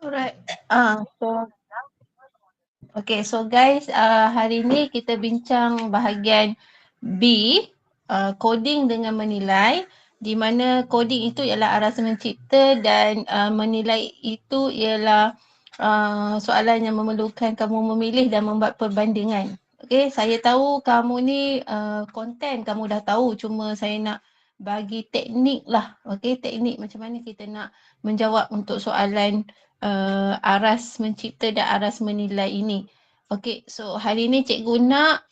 Alright. So guys, hari ni kita bincang bahagian B, coding dengan menilai, di mana coding itu ialah aras mencipta dan menilai itu ialah soalan yang memerlukan kamu memilih dan membuat perbandingan. Okay, saya tahu kamu ni konten kamu dah tahu, cuma saya nak bagi teknik lah. Okay, teknik macam mana kita nak menjawab untuk soalan aras mencipta dan aras menilai ini. Okay, so hari ni cikgu nak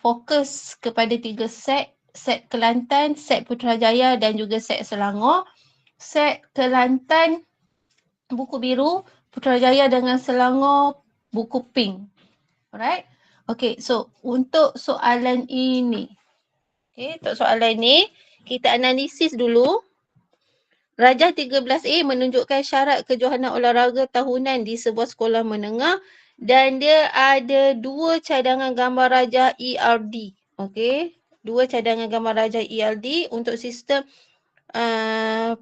fokus kepada 3 set. Set Kelantan, set Putrajaya dan juga set Selangor. Set Kelantan buku biru, Putrajaya dengan Selangor buku pink. Alright. Okay, so untuk soalan ini. Okay, untuk soalan ni kita analisis dulu. Rajah 13A menunjukkan syarat kejohanan olahraga tahunan di sebuah sekolah menengah dan dia ada 2 cadangan gambar rajah ERD. Okey, 2 cadangan gambar rajah ERD untuk sistem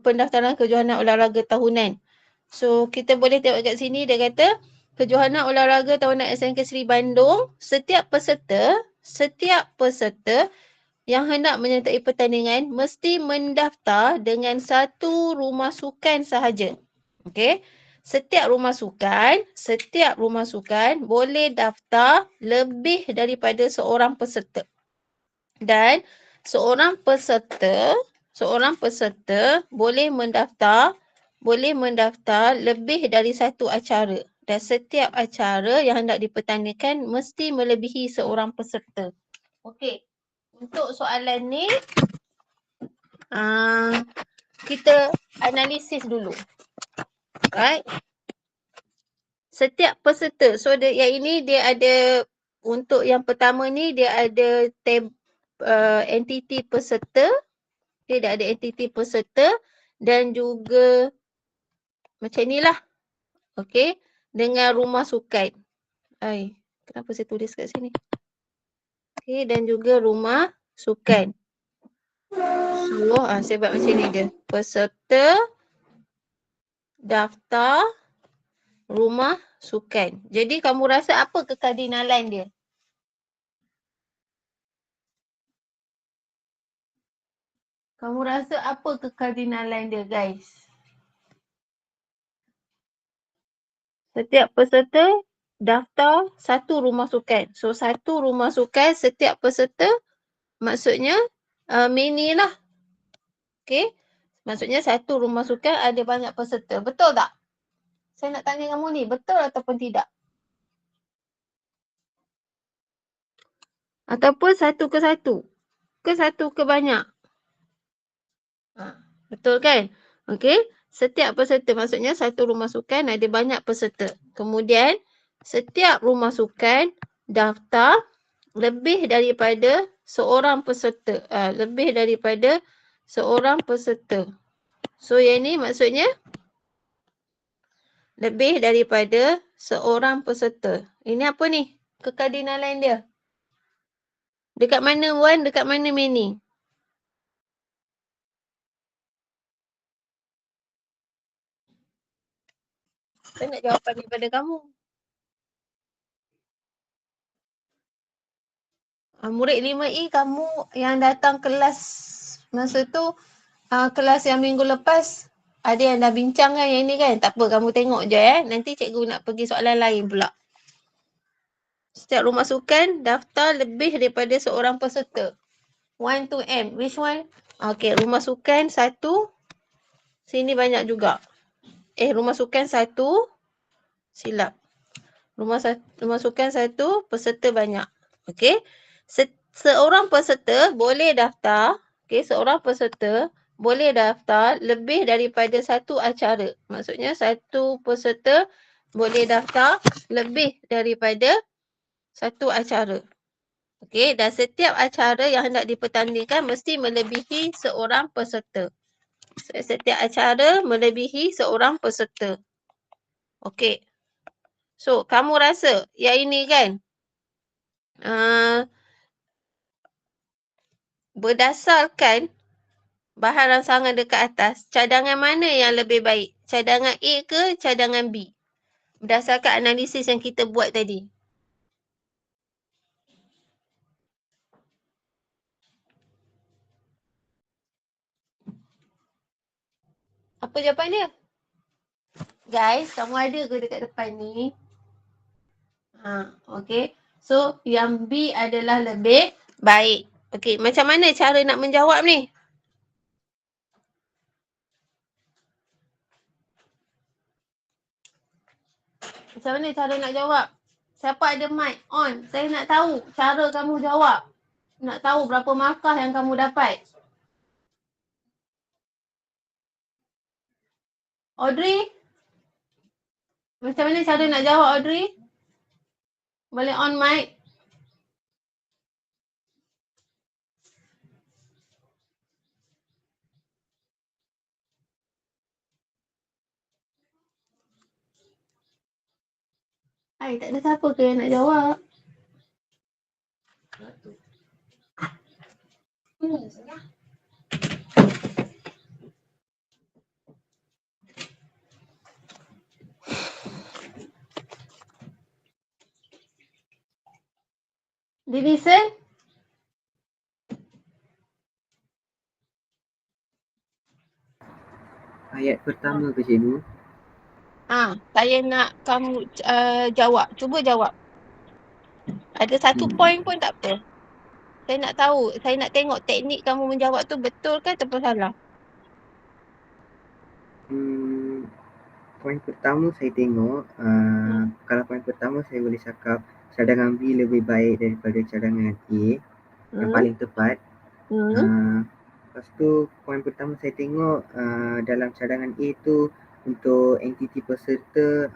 pendaftaran kejohanan olahraga tahunan. So, kita boleh tengok kat sini dia kata kejohanan olahraga tahunan SMK Seri Bandung, setiap peserta yang hendak menyertai pertandingan mesti mendaftar dengan satu rumah sukan sahaja. Okey. Setiap rumah sukan boleh daftar lebih daripada seorang peserta. Dan seorang peserta boleh mendaftar lebih dari satu acara. Dan setiap acara yang hendak dipertandingkan mesti melebihi seorang peserta. Okey. Untuk soalan ni, kita analisis dulu. Right? Setiap peserta. So, yang ini dia ada, untuk yang pertama ni dia ada entiti peserta. Okay, dia ada entiti peserta dan juga macam inilah. Okay. Dengan rumah sukan. Kenapa saya tulis kat sini? Okay, dan juga rumah sukan. So, saya buat macam ni dia. Peserta, daftar, rumah sukan. Jadi, kamu rasa apa kekardinalan dia? Kamu rasa apa kekardinalan dia, guys? Setiap peserta daftar satu rumah sukan. So, satu rumah sukan setiap peserta maksudnya mini lah. Okay. Maksudnya satu rumah sukan ada banyak peserta. Betul tak? Saya nak tanya kamu ni, betul ataupun tidak? Ataupun satu ke satu? Ke satu ke banyak? Betul kan? Okey. Setiap peserta maksudnya satu rumah sukan ada banyak peserta. Kemudian setiap rumah sukan daftar lebih daripada seorang peserta. Lebih daripada seorang peserta. So yang ni maksudnya lebih daripada seorang peserta. Ini apa ni? Kekardinalan dia. Dekat mana one, dekat mana many? Saya nak jawapan daripada kamu. Murid 5E kamu yang datang kelas masa tu, kelas yang minggu lepas, ada yang dah bincang kan yang ni kan? Tak apa, kamu tengok je Nanti cikgu nak pergi soalan lain pula. Setiap rumah sukan daftar lebih daripada seorang peserta. 1 to M. Which one? Okay, rumah sukan 1. Sini banyak juga. Rumah sukan 1. Silap. Rumah sukan 1, peserta banyak. Okay. Seorang peserta boleh daftar. Okay, seorang peserta boleh daftar lebih daripada satu acara. Maksudnya satu peserta boleh daftar lebih daripada satu acara. Okey, dan setiap acara yang hendak dipertandingkan mesti melebihi seorang peserta. Setiap acara melebihi seorang peserta. Okey. So, kamu rasa yang ini kan? Berdasarkan bahan rangsangan dekat atas, cadangan mana yang lebih baik? cadangan A ke cadangan B? Berdasarkan analisis yang kita buat tadi. Apa jawapan dia? Guys, kamu ada ke dekat depan ni? Okay. So, yang B adalah lebih baik. Okay, macam mana cara nak menjawab ni? Macam mana cara nak jawab? Siapa ada mic on? Saya nak tahu cara kamu jawab. Nak tahu berapa markah yang kamu dapat. Audrey? Macam mana cara nak jawab, Audrey? Boleh on mic? Hai, tak ada siapa ke yang nak jawab? Denison? Ayat pertama ke cikgu? Saya nak kamu jawab. Cuba jawab. Ada satu point pun tak apa. Saya nak tahu, saya nak tengok teknik kamu menjawab tu betul ke ataupun salah. Poin pertama saya tengok, kalau poin pertama saya boleh cakap cadangan B lebih baik daripada cadangan A, yang paling tepat. Lepas tu poin pertama saya tengok dalam cadangan A tu untuk entiti peserta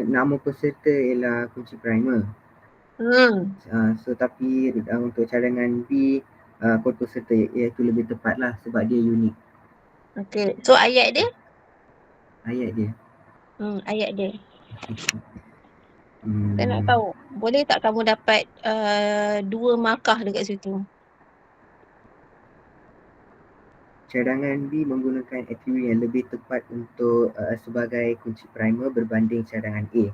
nama peserta ialah kunci primer. So tapi untuk cadangan B kod peserta iaitu lebih tepat lah sebab dia unik. Okay, so ayat dia? Ayat dia. Ayat dia. Saya nak tahu, boleh tak kamu dapat 2 markah dekat situ? Cadangan B menggunakan atribut yang lebih tepat untuk sebagai kunci primer berbanding cadangan A.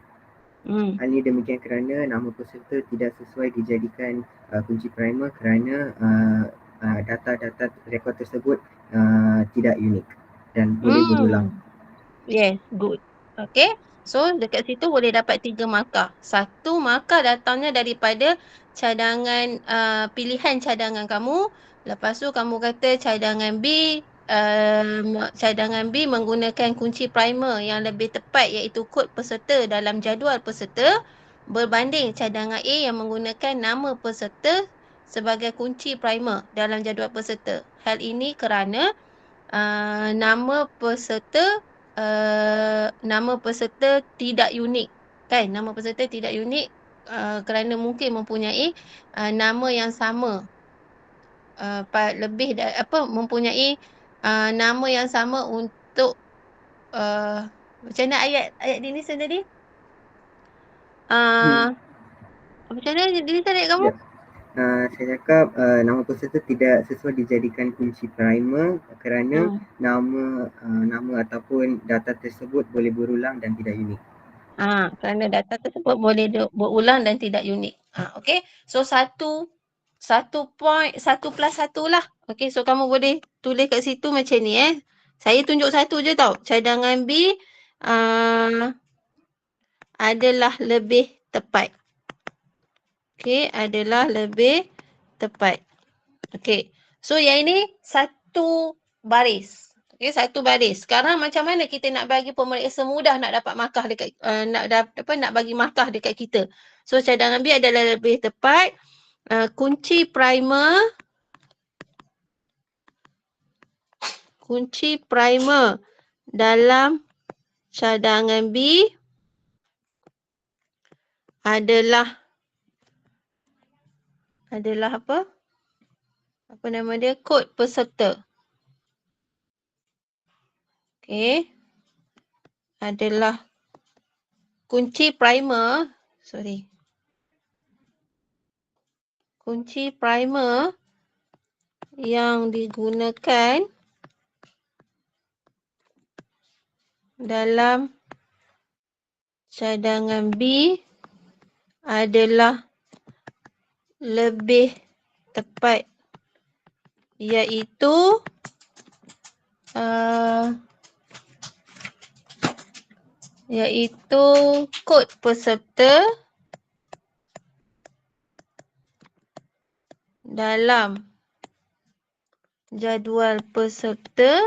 Hal ini demikian kerana nama peserta tidak sesuai dijadikan kunci primer kerana data-data rekod tersebut tidak unik dan boleh berulang. Yes, good. Okay, so dekat situ boleh dapat 3 markah. 1 markah datangnya daripada cadangan, pilihan cadangan kamu. Lepas tu kamu kata cadangan B menggunakan kunci primer yang lebih tepat iaitu kod peserta dalam jadual peserta berbanding cadangan A yang menggunakan nama peserta sebagai kunci primer dalam jadual peserta. Hal ini kerana nama peserta tidak unik, kan? Nama peserta tidak unik kerana mungkin mempunyai nama yang sama, mempunyai nama yang sama untuk macam mana ayat Denison tadi? Macam mana Denison ayat kamu? Saya cakap nama peserta tidak sesuai dijadikan kunci primer kerana nama ataupun data tersebut boleh berulang dan tidak unik. Kerana data tersebut boleh berulang dan tidak unik. Okay, so 1 point 1 plus 1 lah. Okay, so kamu boleh tulis kat situ macam ni Saya tunjuk satu je tau. Cadangan B adalah lebih tepat. Okay, adalah lebih tepat. Okay, so yang ini satu baris. Okay, satu baris. Sekarang macam mana kita nak bagi pemeriksa mudah nak dapat markah dekat, nak bagi markah dekat kita. So cadangan B adalah lebih tepat. Kunci primer dalam cadangan B adalah apa? Apa nama dia? Kod peserta. Okay. Adalah kunci primer. Kunci primer yang digunakan dalam cadangan B adalah lebih tepat, iaitu kod peserta dalam jadual peserta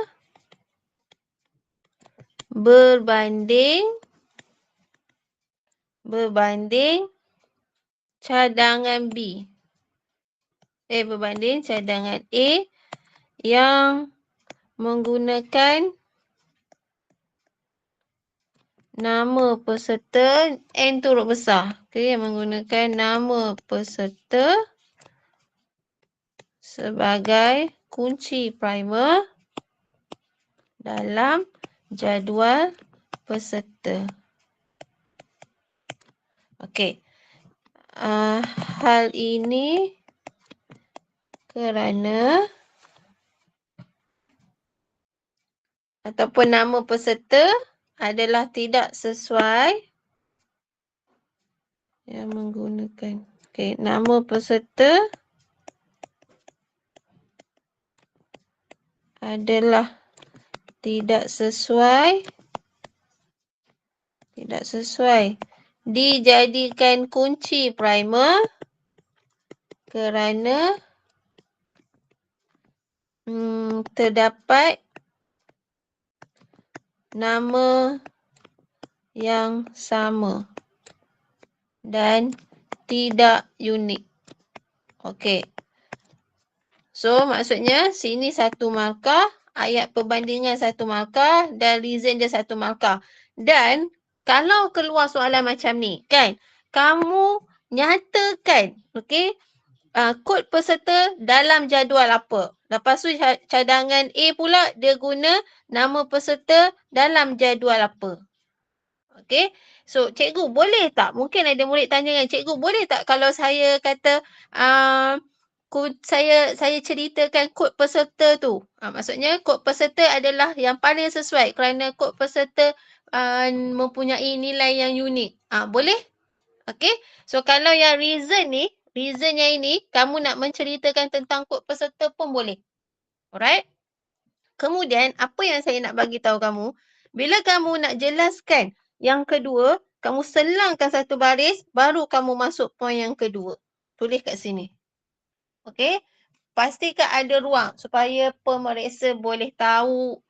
berbanding cadangan B. Berbanding cadangan A yang menggunakan nama peserta N tu huruf besar. Okey, menggunakan nama peserta sebagai kunci primer dalam jadual peserta. Okey. Hal ini kerana ataupun nama peserta adalah tidak sesuai yang menggunakan. Okey, nama peserta adalah tidak sesuai dijadikan kunci primer kerana terdapat nama yang sama dan tidak unik. Okey. So maksudnya sini 1 markah, ayat perbandingan 1 markah dan reason dia 1 markah. Dan kalau keluar soalan macam ni kan, kamu nyatakan kod peserta dalam jadual apa. Lepas tu cadangan A pula dia guna nama peserta dalam jadual apa. Okey. So cikgu boleh tak? Mungkin ada murid tanya kan, cikgu boleh tak kalau saya kata saya ceritakan kod peserta tu. Maksudnya kod peserta adalah yang paling sesuai kerana kod peserta mempunyai nilai yang unik. Boleh? Okey. So kalau yang reason yang ini kamu nak menceritakan tentang kod peserta pun boleh. Alright? Kemudian apa yang saya nak bagi tahu kamu, bila kamu nak jelaskan yang kedua, kamu selangkan 1 baris baru kamu masuk poin yang kedua. Tulis kat sini. Okey? Pastikan ada ruang supaya pemeriksa boleh tahu,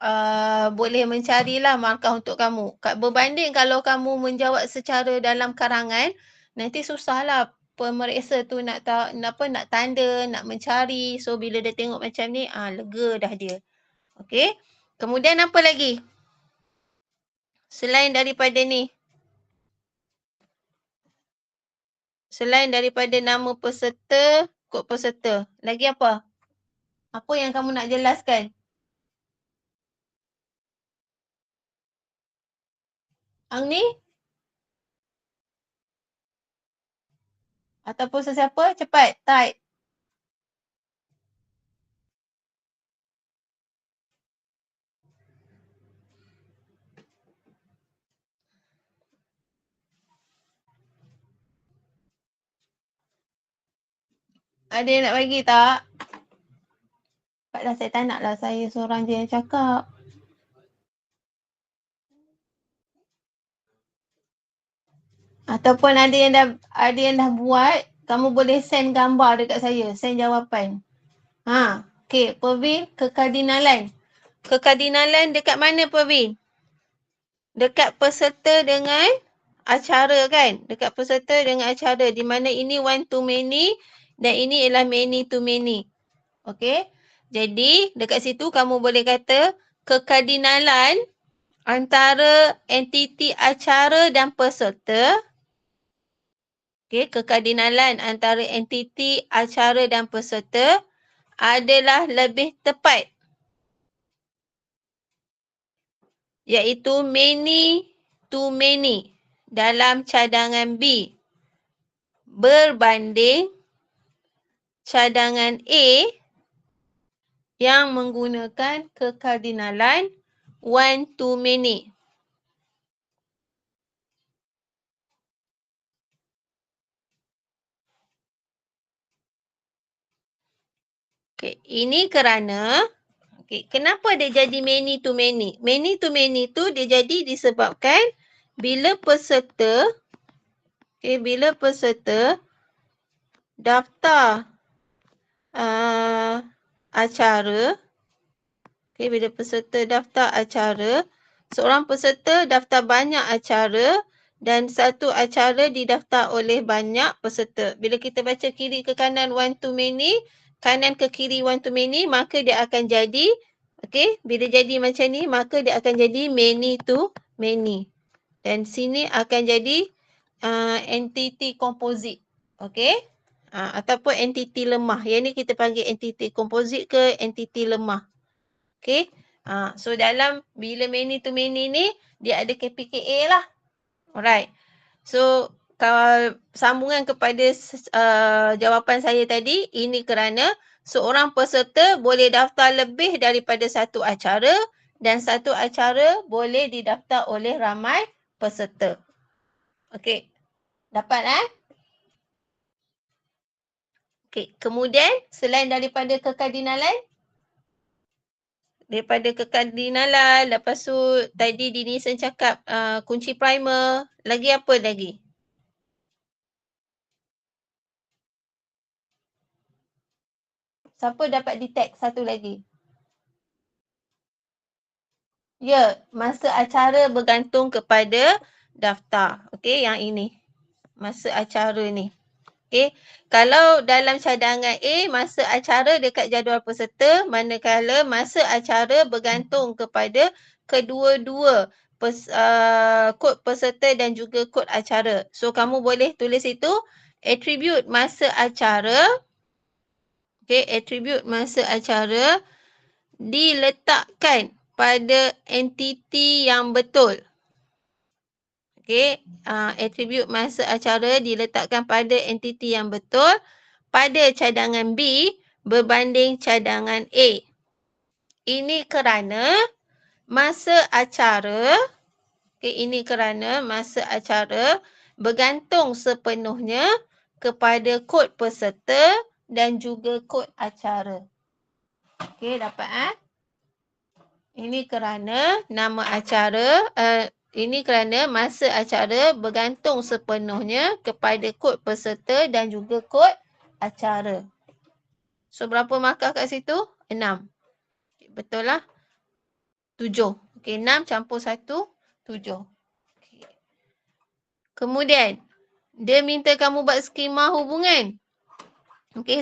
boleh mencarilah markah untuk kamu. Berbanding kalau kamu menjawab secara dalam karangan, nanti susahlah pemeriksa tu nak tanda, nak mencari. So bila dia tengok macam ni, lega dah dia. Okey. Kemudian apa lagi? Selain daripada ni. Selain daripada nama peserta, kod peserta. Lagi apa? Apa yang kamu nak jelaskan? Ang ni? Ataupun sesiapa? Cepat, type. Ada yang nak bagi tak? Cepatlah, saya tak naklah saya seorang je yang cakap. Ataupun ada yang dah buat, kamu boleh send gambar dekat saya, send jawapan. Okey, Pervin, kekardinalan. Kekardinalan dekat mana Pervin? Dekat peserta dengan acara kan? Dekat peserta dengan acara, di mana ini one to many dan ini ialah many to many. Okey. Jadi dekat situ kamu boleh kata kekardinalan antara entiti acara dan peserta. Okey, kekardinalan antara entiti acara dan peserta adalah lebih tepat, iaitu many to many dalam cadangan B berbanding cadangan A yang menggunakan kekardinalan one to many. Okay, ini kerana kenapa dia jadi many to many? Many to many tu dia jadi disebabkan bila peserta daftar acara, bila peserta daftar acara, seorang peserta daftar banyak acara dan satu acara didaftar oleh banyak peserta. Bila kita baca kiri ke kanan one to many, kanan ke kiri one to many, maka dia akan jadi, bila jadi macam ni, maka dia akan jadi many to many. Dan sini akan jadi entity composite. Ataupun entity lemah. Yang ni kita panggil entity composite ke entity lemah. So dalam bila many to many ni, dia ada KPKA lah. Alright. So kalau sambungan kepada jawapan saya tadi, ini kerana seorang peserta boleh daftar lebih daripada satu acara dan satu acara boleh didaftar oleh ramai peserta. Okey. Dapat kemudian selain daripada kekardinalan, lepas tu tadi Dinison cakap kunci primer, lagi apa lagi? Siapa dapat detect satu lagi? Ya, masa acara bergantung kepada daftar. Yang ini. Masa acara ni. Kalau dalam cadangan A, masa acara dekat jadual peserta, manakala masa acara bergantung kepada kedua-dua kod peserta dan juga kod acara. So, kamu boleh tulis itu, atribut masa acara, atribut masa acara diletakkan pada entiti yang betul. Atribut masa acara diletakkan pada entiti yang betul pada cadangan B berbanding cadangan A. Ini kerana masa acara, bergantung sepenuhnya kepada kod peserta dan juga kod acara. Dapat? Ini kerana ini kerana masa acara bergantung sepenuhnya kepada kod peserta dan juga kod acara. So, berapa markah kat situ? 6. Betul lah. 7. 6 campur 1, 7. Kemudian, dia minta kamu buat skema hubungan.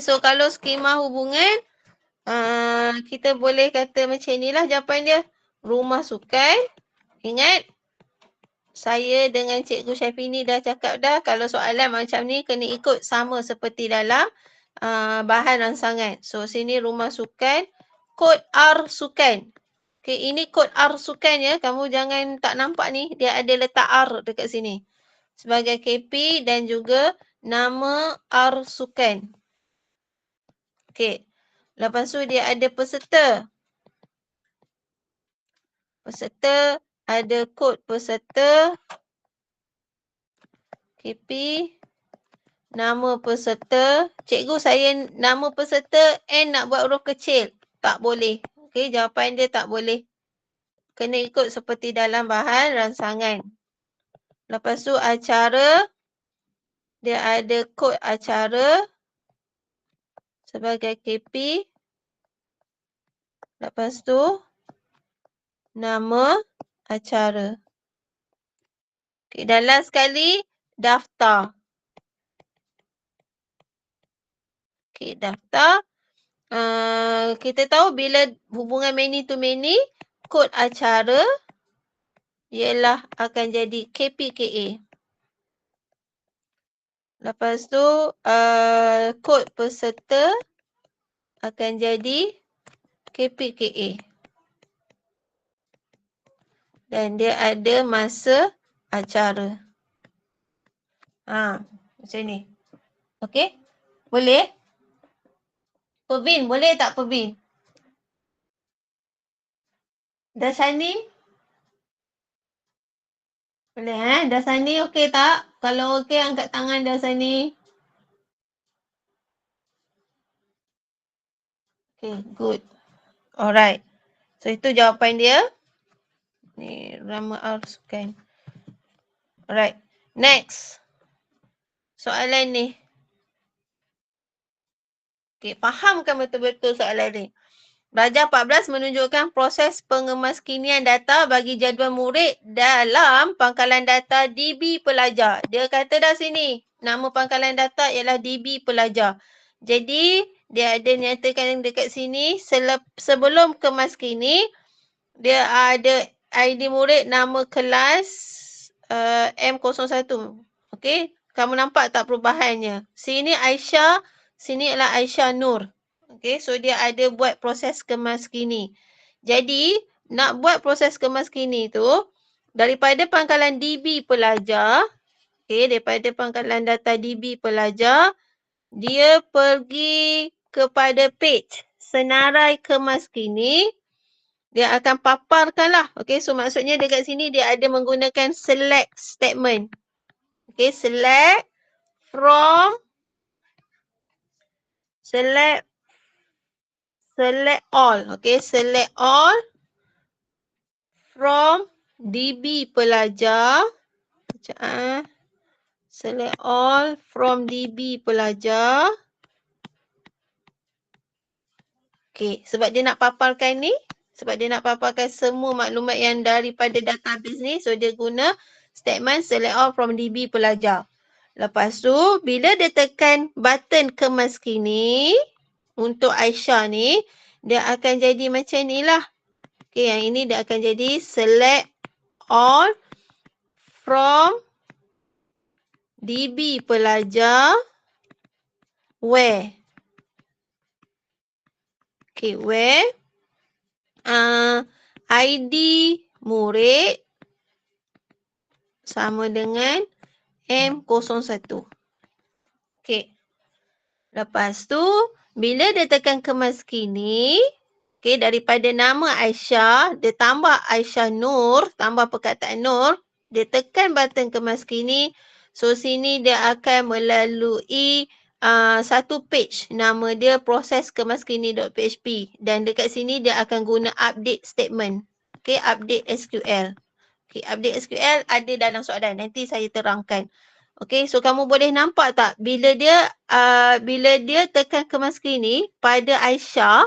So kalau skema hubungan, kita boleh kata macam inilah jawapan dia. Rumah sukan. Ingat, saya dengan Cikgu Syafini dah cakap dah, kalau soalan macam ni kena ikut sama seperti dalam bahan rangsangan. So sini rumah sukan, kod R sukan. Ini kod R sukan ya, kamu jangan tak nampak ni, dia ada letak R dekat sini. Sebagai KP dan juga nama R sukan. Lepas tu dia ada peserta. Peserta, ada kod peserta, KP, nama peserta. Cikgu, saya nama peserta N nak buat huruf kecil. Tak boleh. Jawapan dia tak boleh. Kena ikut seperti dalam bahan rangsangan. Lepas tu acara, dia ada kod acara sebagai KP. Lepas tu nama acara. Dan last sekali, daftar. Daftar. Kita tahu bila hubungan many to many, kod acara ialah akan jadi KPKA. Lepas tu, kod peserta akan jadi KPKA. Dan dia ada masa acara. Macam ni. Okey? Boleh? Pervin, boleh tak Pervin? Dasani? Boleh Dasani okey tak? Kalau okey angkat tangan Dasani. Okay, good. Alright. So itu jawapan dia. Ni Rama Arsukan. Alright. Next. Soalan ni. Okay, fahamkan betul-betul soalan ni. Darjah 14 menunjukkan proses pengemaskinian data bagi jadual murid dalam pangkalan data DB pelajar. Dia kata dah sini, nama pangkalan data ialah DB pelajar. Jadi, dia ada nyatakan dekat sini, sebelum kemaskini, dia ada ID murid nama kelas M01. Okey, kamu nampak tak perubahannya? Sini Aisyah, sini adalah Aisyah Nur. Okay, so dia ada buat proses kemaskini. Jadi, nak buat proses kemaskini tu, daripada pangkalan DB pelajar, okay, daripada pangkalan data DB pelajar, dia pergi kepada page senarai kemaskini, dia akan paparkan lah. Okay, so maksudnya dekat sini dia ada menggunakan select statement. Okay, select from, select all. Okay, select all from DB pelajar. Select all from DB pelajar. Okay, sebab dia nak paparkan ni. Sebab dia nak paparkan semua maklumat yang daripada database ni. So, dia guna statement select all from DB pelajar. Lepas tu, bila dia tekan button kemaskini untuk Aisyah ni, dia akan jadi macam ni lah. Okay, yang ini dia akan jadi select all from DB pelajar where. Okay, where ID murid sama dengan M01. Okay. Lepas tu, bila dia tekan kemaskini, okay, daripada nama Aisyah, dia tambah Aisyah Nur, tambah perkataan Nur, dia tekan button kemaskini. So, sini dia akan melalui satu page. Nama dia proses kemaskini.php. Dan dekat sini dia akan guna update statement. Okay, update SQL. Okay, update SQL ada dalam soalan. Nanti saya terangkan. Okay, so kamu boleh nampak tak bila dia tekan kemaskini pada Aisyah,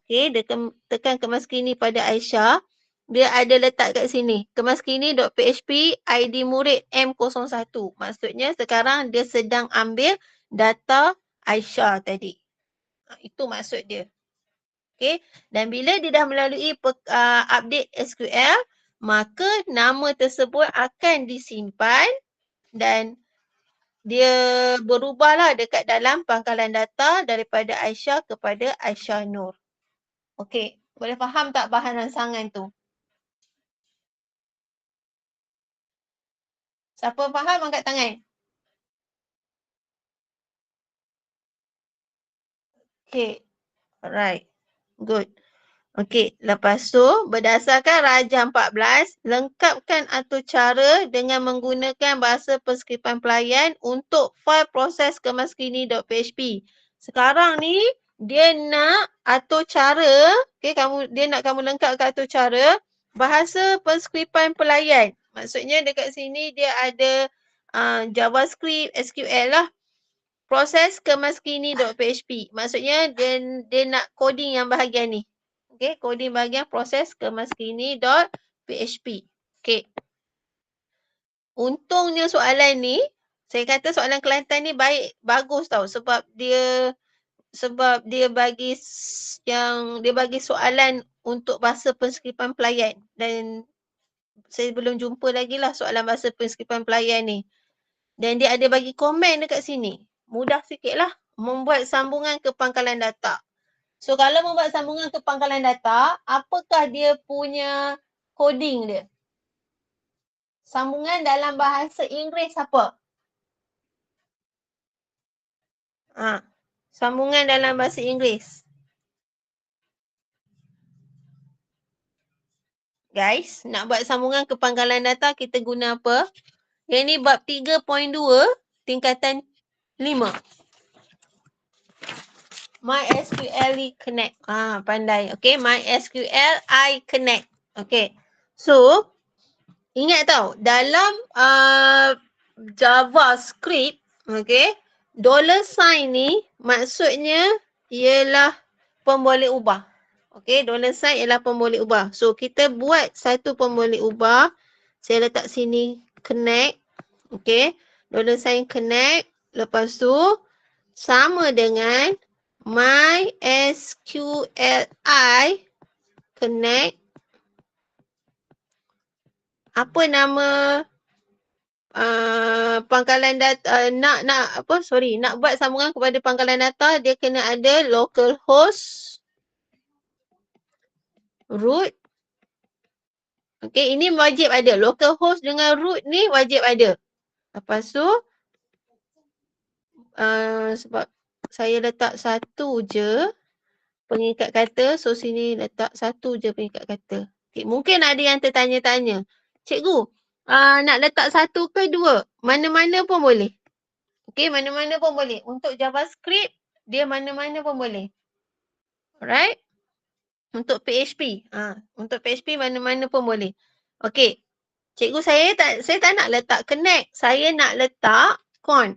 okay, dia tekan kemaskini pada Aisyah, dia ada letak kat sini, kemaskini.php ID murid M01. Maksudnya sekarang dia sedang ambil data Aisyah tadi. Itu maksud dia. Okay, dan bila dia dah melalui update SQL, maka nama tersebut akan disimpan dan dia berubahlah dekat dalam pangkalan data daripada Aisyah kepada Aisyah Nur. Okey, boleh faham tak bahan rangsangan tu? Siapa faham angkat tangan? Okey, alright, good. Okey, lepas tu berdasarkan Rajah 14, lengkapkan atur cara dengan menggunakan bahasa perskripan pelayan untuk fail proses kemaskini.php. Sekarang ni dia nak atur cara, okey, dia nak kamu lengkapkan atur cara bahasa perskripan pelayan. Maksudnya dekat sini dia ada JavaScript, SQL lah. Proses kemaskini.php. Maksudnya dia nak coding yang bahagian ni. Okay, coding bahagian proses kemaskini.php. Okay. Untungnya soalan ni, saya kata soalan Kelantan ni bagus tau sebab dia bagi soalan untuk bahasa penskripan pelayan dan saya belum jumpa lagi lah soalan bahasa penskripan pelayan ni. Dan dia ada bagi komen dekat sini. Mudah sikit lah membuat sambungan ke pangkalan data. So, kalau membuat sambungan ke pangkalan data, apakah dia punya coding dia? Sambungan dalam bahasa Inggeris apa? Sambungan dalam bahasa Inggeris. Guys, nak buat sambungan ke pangkalan data, kita guna apa? Yang ni bab 3.2, tingkatan 5. MySQL Connect. Pandai. Okay, MySQL Connect. Okay. So, ingat tau, dalam JavaScript, okay, $sign ni maksudnya ialah pemboleh ubah. Okay, $sign ialah pemboleh ubah. So, kita buat satu pemboleh ubah. Saya letak sini connect. Okay, $sign connect. Lepas tu, sama dengan MySQLi connect. Apa nama pangkalan data, nak buat sambungan kepada pangkalan data, dia kena ada localhost root. Okay, ini wajib ada. Localhost dengan root ni wajib ada. Lepas tu, sebab saya letak satu je pengikat kata, so sini letak satu je pengikat kata. Okay, mungkin ada yang tertanya-tanya, cikgu, nak letak satu ke dua? Mana-mana pun boleh. Okay, mana-mana pun boleh. Untuk JavaScript, dia mana-mana pun boleh. Alright? Untuk PHP. Untuk PHP mana-mana pun boleh. Okay. Cikgu, saya tak nak letak connect. Saya nak letak con.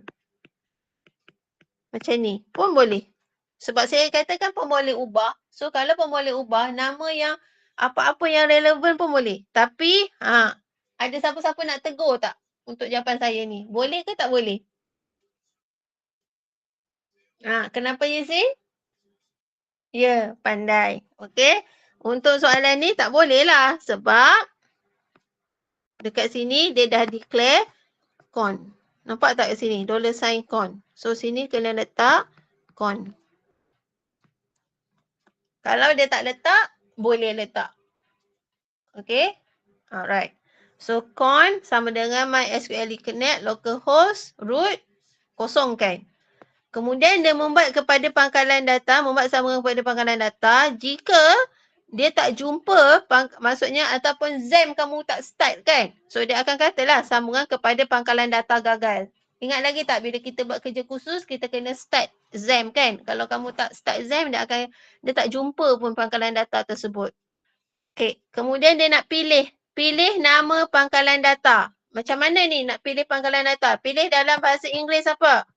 Macam ni. Pun boleh. Sebab saya katakan pemboleh ubah. So, kalau pemboleh ubah, nama yang apa-apa yang relevan pun boleh. Tapi, ada siapa-siapa nak tegur tak untuk jawapan saya ni? Boleh ke tak boleh? Kenapa Yasin? Ya, pandai. Okey. Untuk soalan ni tak boleh lah. Sebab dekat sini dia dah declare con. Nampak tak kat sini? $sign con. So, sini kena letak con. Kalau dia tak letak, boleh letak. Okey. Alright. So, con sama dengan MySQL Connect, localhost, root, kosongkan. Kemudian dia membuat kepada pangkalan data, membuat sambungan kepada pangkalan data. Jika dia tak jumpa, maksudnya ataupun XAMPP kamu tak start kan. So dia akan katalah sambungan kepada pangkalan data gagal. Ingat lagi tak bila kita buat kerja khusus, kita kena start XAMPP kan. Kalau kamu tak start XAMPP, dia tak jumpa pun pangkalan data tersebut. Okay, kemudian dia nak pilih nama pangkalan data. Macam mana ni nak pilih pangkalan data? Pilih dalam bahasa Inggeris apa?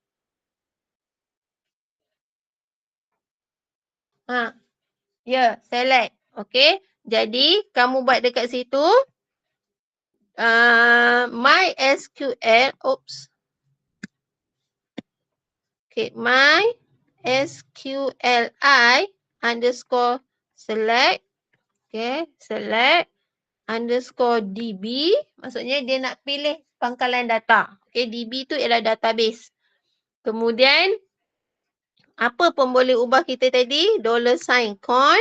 Select. Okay. Jadi, kamu buat dekat situ. MySQL. Okay. MySQLi underscore select. Okay. Select underscore DB. Maksudnya dia nak pilih pangkalan data. Okay. DB tu ialah database. Kemudian, apa pemboleh ubah kita tadi? $sign con,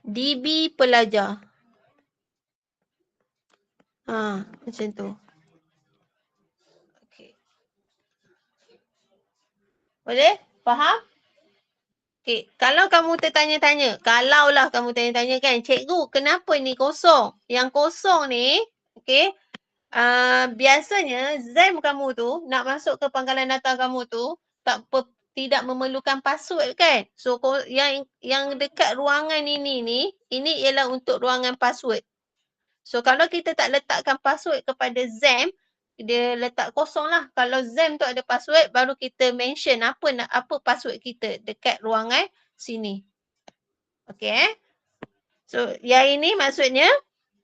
DB pelajar. Macam tu. Okay. Boleh? Faham? Okay. Kalau kamu tertanya-tanya, kalaulah kamu tanya-tanya kan, cikgu, kenapa ni kosong? Yang kosong ni, okay, biasanya XAMPP kamu tu, nak masuk ke pangkalan data kamu tu, tidak memerlukan password kan? So, yang dekat ruangan ini ialah untuk ruangan password. So, kalau kita tak letakkan password kepada XAMPP, dia letak kosong lah. Kalau XAMPP tu ada password, baru kita mention apa password kita dekat ruangan sini. Okay. So, yang ini maksudnya,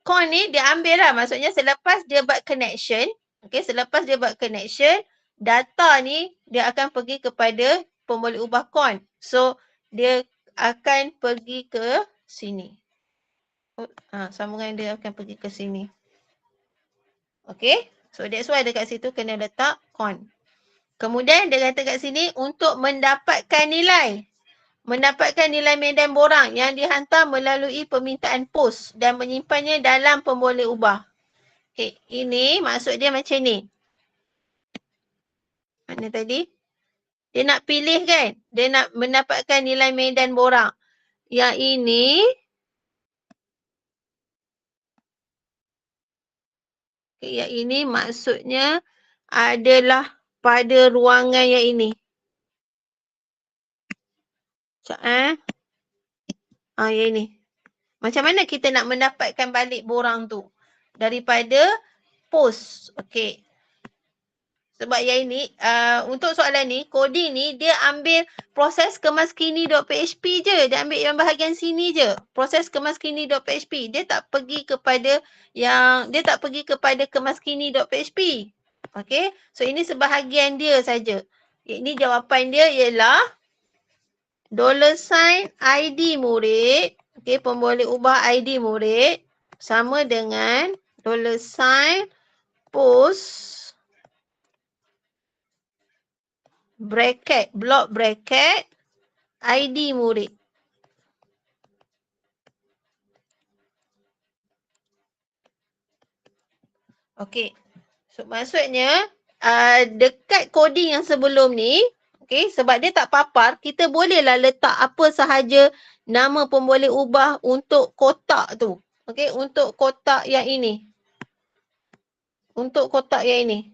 con ni dia ambil lah. Maksudnya selepas dia buat connection, okay, selepas dia buat connection, data ni dia akan pergi kepada pemboleh ubah con. So, dia akan pergi ke sini. Sambungan dia akan pergi ke sini. Okay. So, that's why dekat situ kena letak con. Kemudian dia kata kat sini untuk mendapatkan nilai. Mendapatkan nilai medan borang yang dihantar melalui permintaan pos dan menyimpannya dalam pemboleh ubah. Okay. Ini maksud dia macam ni. Mana tadi? Dia nak pilih kan? Dia nak mendapatkan nilai medan borang. Yang ini yang ini maksudnya adalah pada ruangan yang ini. Sekejap yang ini. Macam mana kita nak mendapatkan balik borang tu? Daripada post. Okey. Sebab yang ini, untuk soalan ni, coding ni dia ambil proses kemaskini.php je. Dia ambil yang bahagian sini je. Proses kemaskini.php. Dia tak pergi kepada kemaskini.php. Okey. So ini sebahagian dia saja. Ini jawapan dia ialah $sign ID murid. Okey, pemboleh ubah ID murid sama dengan $sign post bracket, block bracket, ID murid. Okey. So, maksudnya dekat coding yang sebelum ni, okey, sebab dia tak papar, kita bolehlah letak apa sahaja nama pemboleh ubah untuk kotak tu. Okey, untuk kotak yang ini. Untuk kotak yang ini.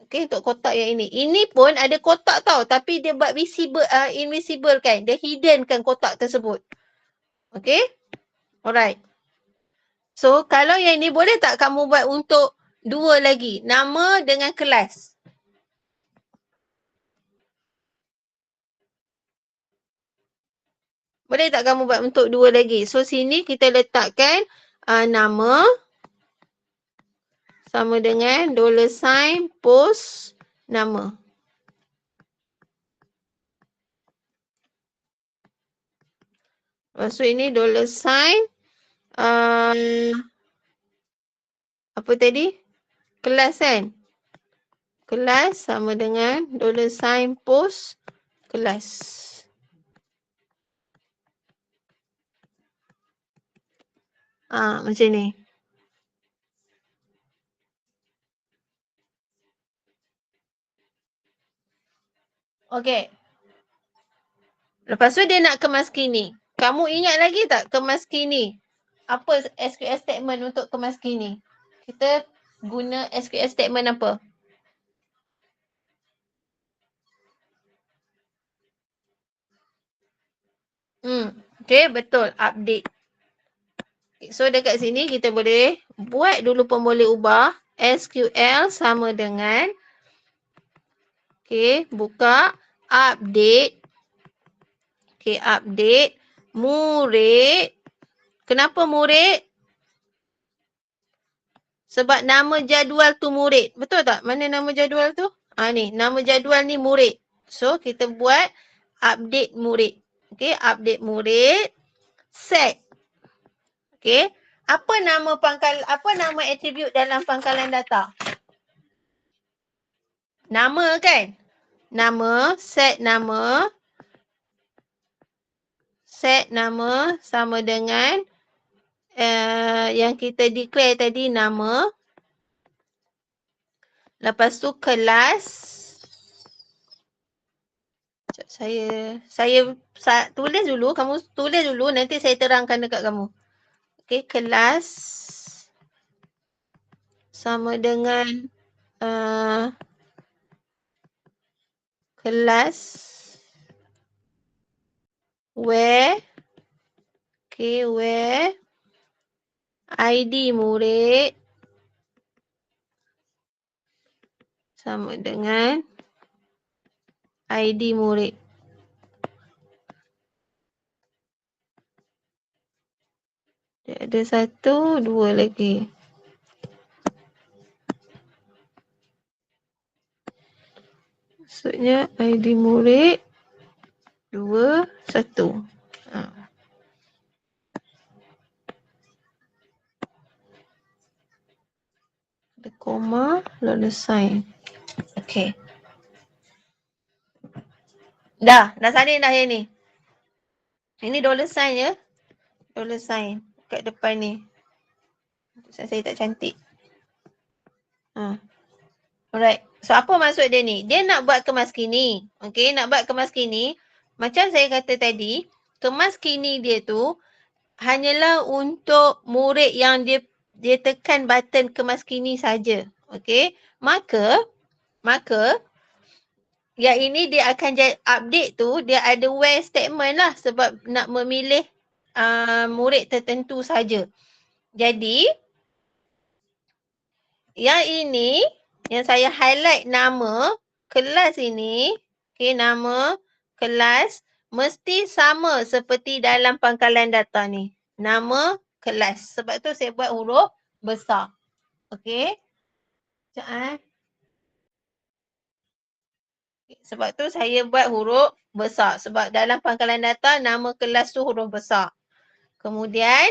Okey, untuk kotak yang ini. Ini pun ada kotak tau, tapi dia buat visible, invisible kan. Dia hidden kan kotak tersebut. Okey? Alright. So, kalau yang ini boleh tak kamu buat untuk dua lagi? Nama dengan kelas. Boleh tak kamu buat untuk dua lagi? So, sini kita letakkan nama sama dengan $sign post nama. So, ini $sign apa tadi? Kelas kan? Kelas sama dengan $sign post kelas. Macam ni. Okey. Lepas tu dia nak kemas kini. Kamu ingat lagi tak kemas kini? Apa SQL statement untuk kemas kini? Kita guna SQL statement apa? Okey, betul. Update. So dekat sini kita boleh buat dulu pemboleh ubah. SQL sama dengan, okey, buka update. Okey, update murid. Kenapa murid? Sebab nama jadual tu murid. Betul tak? Mana nama jadual tu? Ni. Nama jadual ni murid. So, kita buat update murid. Okay, update murid. Set. Okay. Apa nama attribute dalam pangkalan data? Nama kan? Nama, set nama. Set nama sama dengan yang kita declare tadi nama. Lepas tu kelas. Saya tulis dulu. Kamu tulis dulu. Nanti saya terangkan dekat kamu. Okay, kelas sama dengan kelas where ID murid sama dengan ID murid. Dia ada 1, 2 lagi. Maksudnya ID murid 2, 1. Ada koma, lalu sign. Okay. Dah salin dah yang ni. Ini $sign ya. $sign kat depan ni. Saya tak cantik. Alright. So apa maksud dia ni? Dia nak buat kemas kini. Okay, nak buat kemas kini. Macam saya kata tadi, kemas kini dia tu hanyalah untuk murid yang dia tekan button kemas kini saja. Okay. Maka yang ini dia akan update tu, dia ada where statement lah sebab nak memilih murid tertentu saja. Jadi, yang ini, yang saya highlight nama kelas ini, okay, nama kelas mesti sama seperti dalam pangkalan data ni. Nama kelas. Sebab tu saya buat huruf besar. Okay. Sekejap Sebab tu saya buat huruf besar. Sebab dalam pangkalan data, nama kelas tu huruf besar. Kemudian,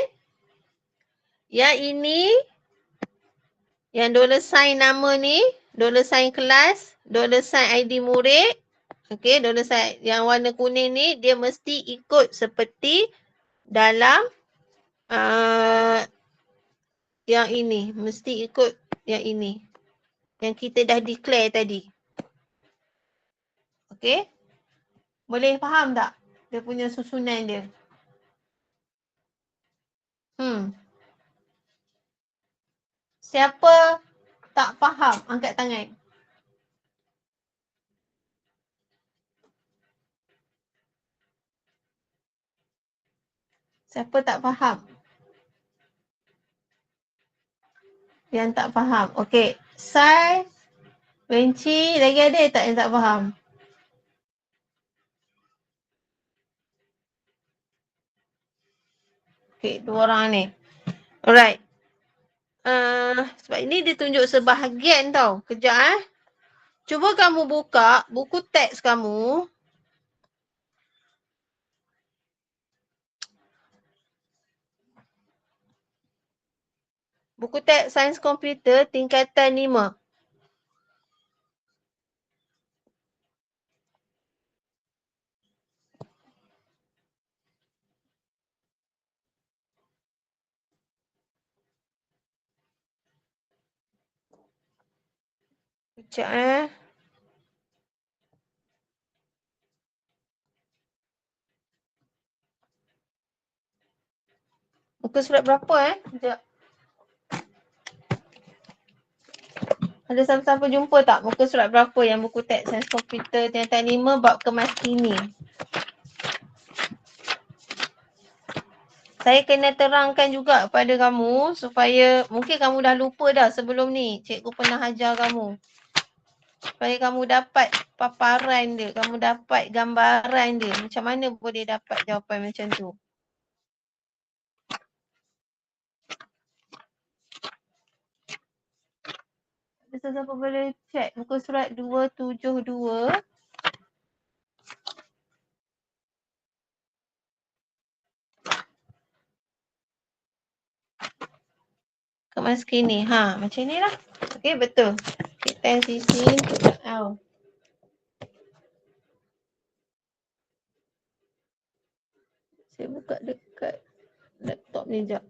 yang ini, yang $sign nama ni, $sign kelas, $sign ID murid. Okay, $sign yang warna kuning ni, dia mesti ikut seperti dalam yang ini. Mesti ikut yang ini. Yang kita dah declare tadi. Okay. Boleh faham tak? Dia punya susunan dia. Siapa tak faham? Angkat tangan. Siapa tak faham? Yang tak faham. Okey. Sai, Wenci, lagi ada tak yang tak faham? Okey, 2 orang ni. Alright. Sebab ini dia tunjuk sebahagian tau. Kejap Cuba kamu buka buku teks kamu. Buku teks Sains Komputer tingkatan 5. Kejap Muka surat berapa Kejap. Ada siapa-siapa jumpa tak muka surat berapa yang buku teks Sains Komputer tingkatan 5 bab kemas kini? Saya kena terangkan juga pada kamu supaya mungkin kamu dah lupa dah sebelum ni. Cikgu pernah ajar kamu. Supaya kamu dapat paparan dia, kamu dapat gambaran dia. Macam mana boleh dapat jawapan macam tu. Siapa boleh check muka surat 272. Kemas kini. Macam ni lah. Okay, betul. Kita sisi. Saya buka dekat laptop ni sekejap.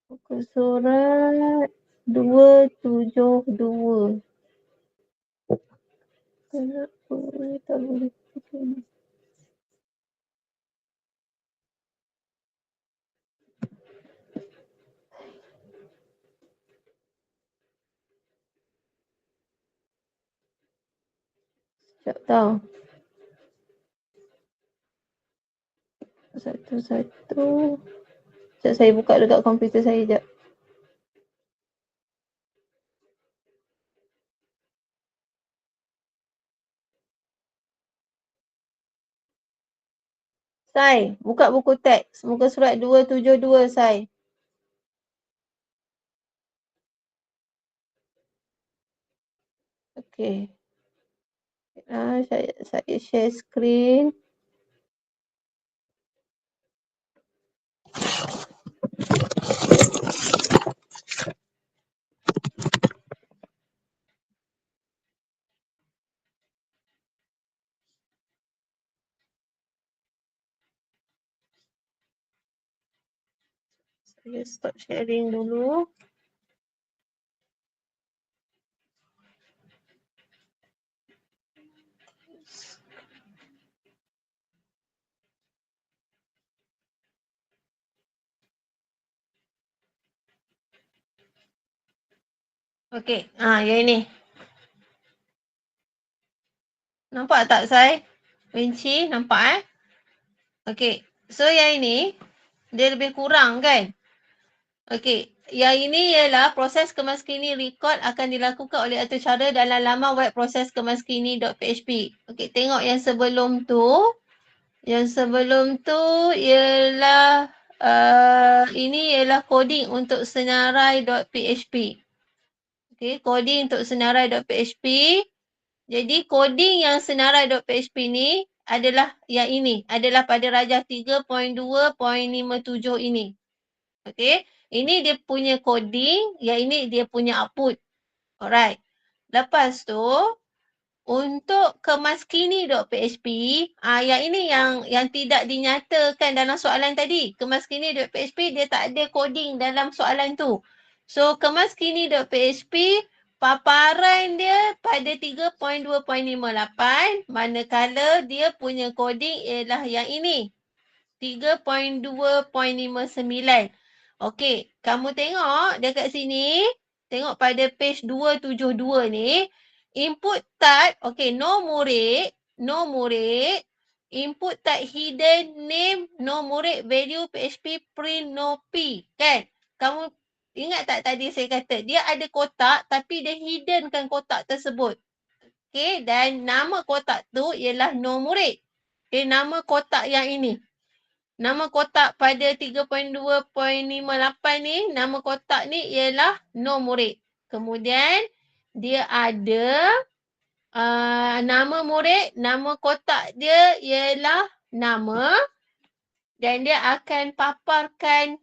Muka surat 272. Kenapa tak boleh buka ni? Sekejap tau. Satu-satu. Sekejap saya buka dekat komputer saya sekejap. Sai, buka buku teks. Muka surat 272, Sai. Okey. Saya share screen. Saya stop sharing dulu. Okey, yang ini. Nampak tak saya? Winci, nampak Okey, so yang ini, dia lebih kurang kan? Okey, yang ini ialah proses kemaskini record akan dilakukan oleh atur dalam laman web proses kemaskini.php. Okey, tengok yang sebelum tu. Yang sebelum tu ialah ini ialah coding untuk senarai.php. Okey, coding untuk senarai.php. Jadi coding yang senarai.php ni adalah yang ini, adalah pada rajah 3.2.57 ini. Okey, ini dia punya coding, yang ini dia punya output. Alright. Lepas tu untuk kemaskini.php, yang ini yang tidak dinyatakan dalam soalan tadi. Kemaskini.php dia tak ada coding dalam soalan tu. So kemaskini.php paparan dia pada 3.2.58 manakala dia punya coding ialah yang ini. 3.2.59. Okey, kamu tengok dekat sini, tengok pada page 272 ni, input type, okey, no murid, input type hidden name, no murid, value PHP print no p, kan? Kamu ingat tak tadi saya kata, dia ada kotak tapi dia hidden kan kotak tersebut. Okey, dan nama kotak tu ialah no murid. Okay, nama kotak yang ini. Nama kotak pada 3.2.58 ni, nama kotak ni ialah no murid. Kemudian dia ada nama murid, nama kotak dia ialah nama dan dia akan paparkan,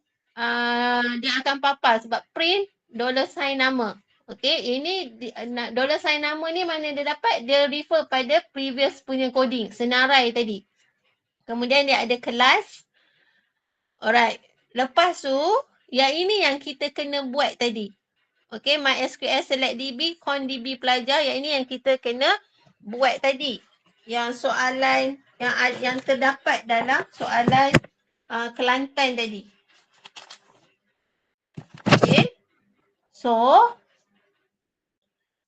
dia akan papar sebab print $sign nama. Okey, ini $sign nama ni mana dia dapat? Dia refer pada previous punya coding, senarai tadi. Kemudian dia ada kelas. Alright. Lepas tu, yang ini yang kita kena buat tadi. Okay, MySQL select DB, ConDB pelajar. Yang ini yang kita kena buat tadi. Yang soalan yang terdapat dalam soalan Kelantan tadi. Okay. So,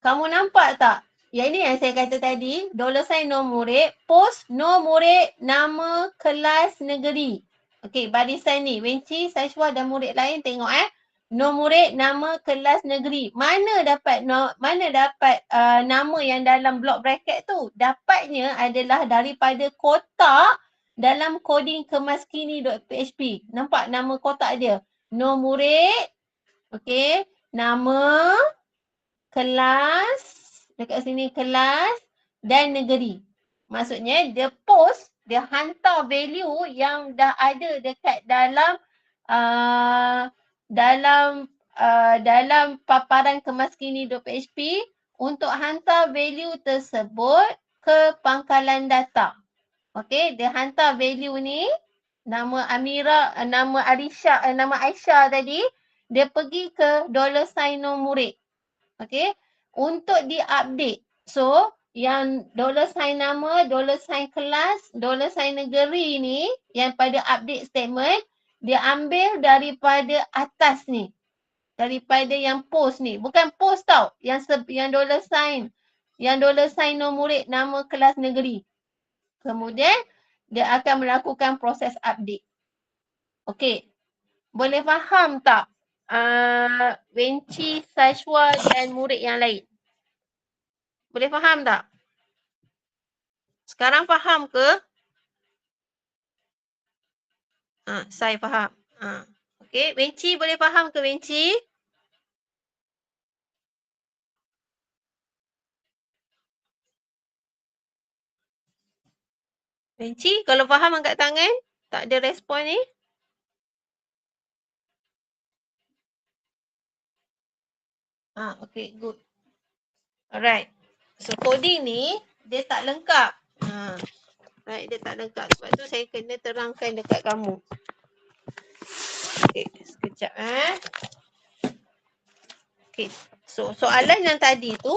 kamu nampak tak? Yang ini yang saya kata tadi, $sign no murid, post no murid, nama kelas negeri. Okey, barisan ni, Winci, Sashwa dan murid lain tengok no murid, nama kelas negeri. Mana dapat nama yang dalam block bracket tu? Dapatnya adalah daripada kotak dalam coding kemaskini.php. Nampak nama kotak dia? No murid, okey, nama, kelas, dekat sini kelas dan negeri. Maksudnya dia post, dia hantar value yang dah ada dekat dalam dalam paparan kemaskini.php untuk hantar value tersebut ke pangkalan data. Okey, dia hantar value ni, nama Amira, nama Arisha, nama Aisyah tadi, dia pergi ke $sign no murid. Okey, untuk di-update. So, yang $sign nama, $sign kelas, $sign negeri ni, yang pada update statement, dia ambil daripada atas ni. Daripada yang post ni. Bukan post tau. Yang $sign. Yang $sign no murid, nama kelas negeri. Kemudian, dia akan melakukan proses update. Okey. Boleh faham tak? Wenci, Sashwa dan murid yang lain. Boleh faham tak? Sekarang faham ke? Saya faham. Okey, Wenci boleh faham ke Wenci? Wenci, kalau faham angkat tangan. Tak ada respon ni. Okey, good. Alright. So, coding ni, dia tak lengkap. Right, dia tak lengkap. Sebab tu saya kena terangkan dekat kamu. Okey, sekejap Okey, so soalan yang tadi tu,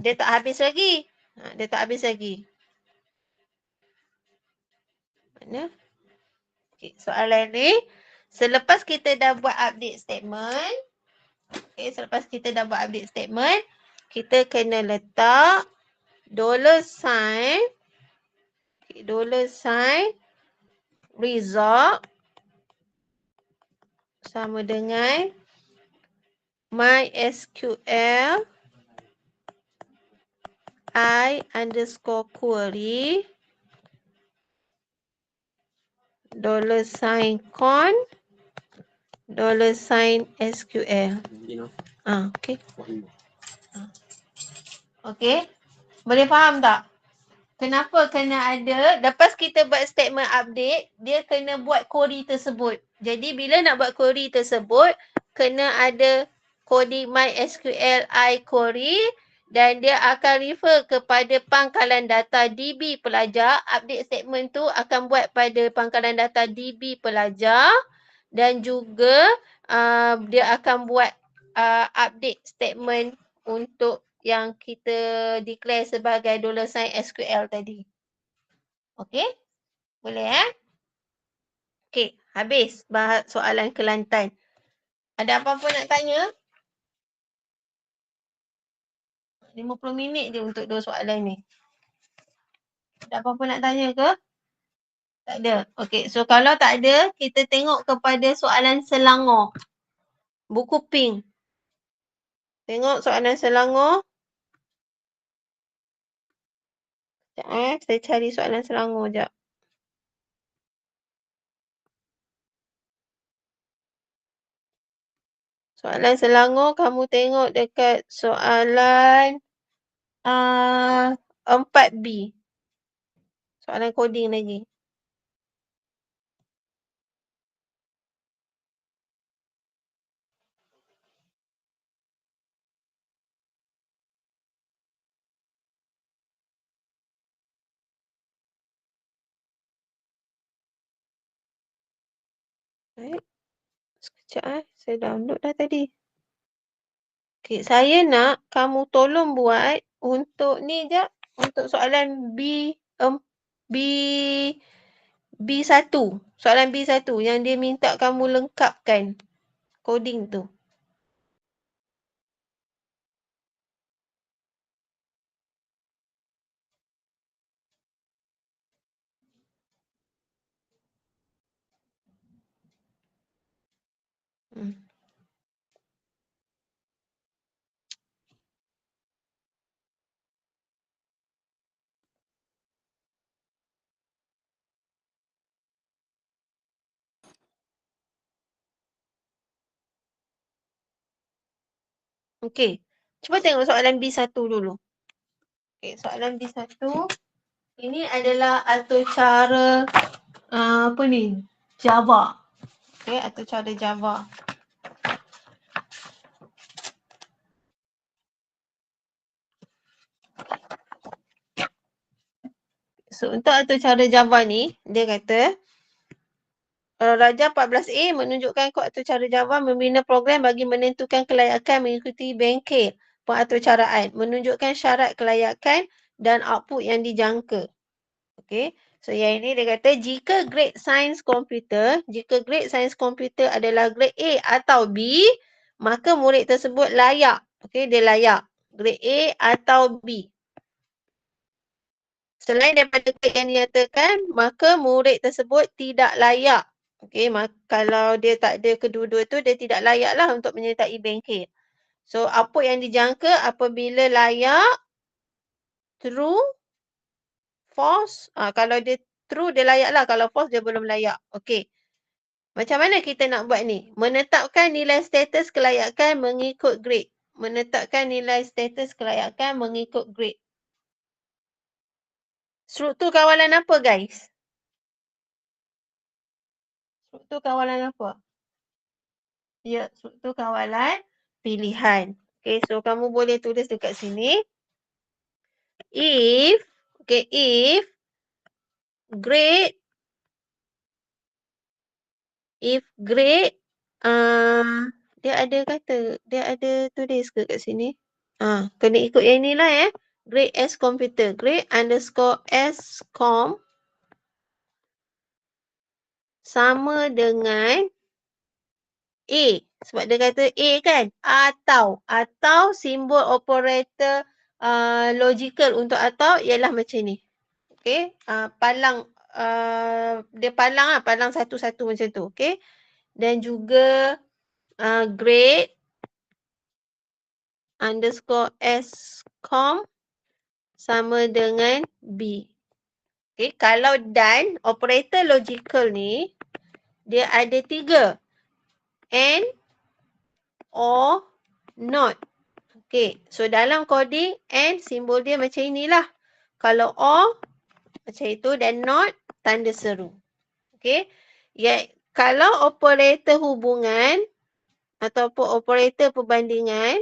dia tak habis lagi. Dia tak habis lagi. Mana? Okey, soalan ni, selepas kita dah buat update statement, Okay, selepas kita dah buat update statement, kita kena letak $sign result sama dengan MySQL I_query $con $SQL. Okay. Okay. Boleh faham tak? Kenapa kena ada, lepas kita buat statement update, dia kena buat query tersebut. Jadi bila nak buat query tersebut, kena ada coding MySQL I_query dan dia akan refer kepada pangkalan data DB pelajar. Update statement tu akan buat pada pangkalan data DB pelajar dan juga dia akan buat update statement untuk yang kita declare sebagai $sign SQL tadi. Okey? Boleh Okey, habis bahas soalan Kelantan. Ada apa-apa nak tanya? 50 minit je untuk 2 soalan ni. Ada apa-apa nak tanya ke? Tak ada. Okey, so kalau tak ada, kita tengok kepada soalan Selangor. Buku pink. Tengok soalan Selangor. Sekejap saya cari soalan Selangor sekejap. Soalan Selangor kamu tengok dekat soalan 4B. Soalan coding lagi. Baik. Sekejap saya download dah tadi. Okay, saya nak kamu tolong buat untuk ni je, untuk soalan B B1. Soalan B1 yang dia minta kamu lengkapkan coding tu. Okey. Cuba tengok soalan B1 dulu. Okey, soalan B1. Ini adalah atur cara apa ni? Java. Okey, atur cara Java. So, untuk atur cara Java ni, dia kata Raja 14A menunjukkan kod atur cara Java membina program bagi menentukan kelayakan mengikuti bengkel pengaturcaraan, menunjukkan syarat kelayakan dan output yang dijangka. Okey. So yang ini dia kata jika grade sains komputer adalah grade A atau B, maka murid tersebut layak. Okey, dia layak. Grade A atau B. Selain daripada grade yang dinyatakan, maka murid tersebut tidak layak. Okey, kalau dia tak ada kedua-dua tu, dia tidak layaklah untuk menyertai bengkel. So, apa yang dijangka apabila layak, true, false. Kalau dia true, dia layaklah. Kalau false, dia belum layak. Okey. Macam mana kita nak buat ni? Menetapkan nilai status kelayakan mengikut grade. Menetapkan nilai status kelayakan mengikut grade. Struktur kawalan apa, guys? Struktur kawalan apa? Ya, struktur kawalan pilihan. Okay, so kamu boleh tulis dekat sini. If grade dia ada tulis ke kat sini? Kena ikut yang ni lah grade S computer. Grade underscore S com sama dengan A. Sebab dia kata A kan. Atau simbol operator logical untuk atau ialah macam ni. Okay. Palang. Dia palang lah. Palang satu-satu macam tu. Okay. Dan juga grade underscore scom sama dengan B. Okay. Kalau dan operator logical ni dia ada 3. And or not. Okay. So dalam coding and simbol dia macam inilah. Kalau or macam itu dan not tanda seru. Okay. Ya, kalau operator hubungan ataupun operator perbandingan.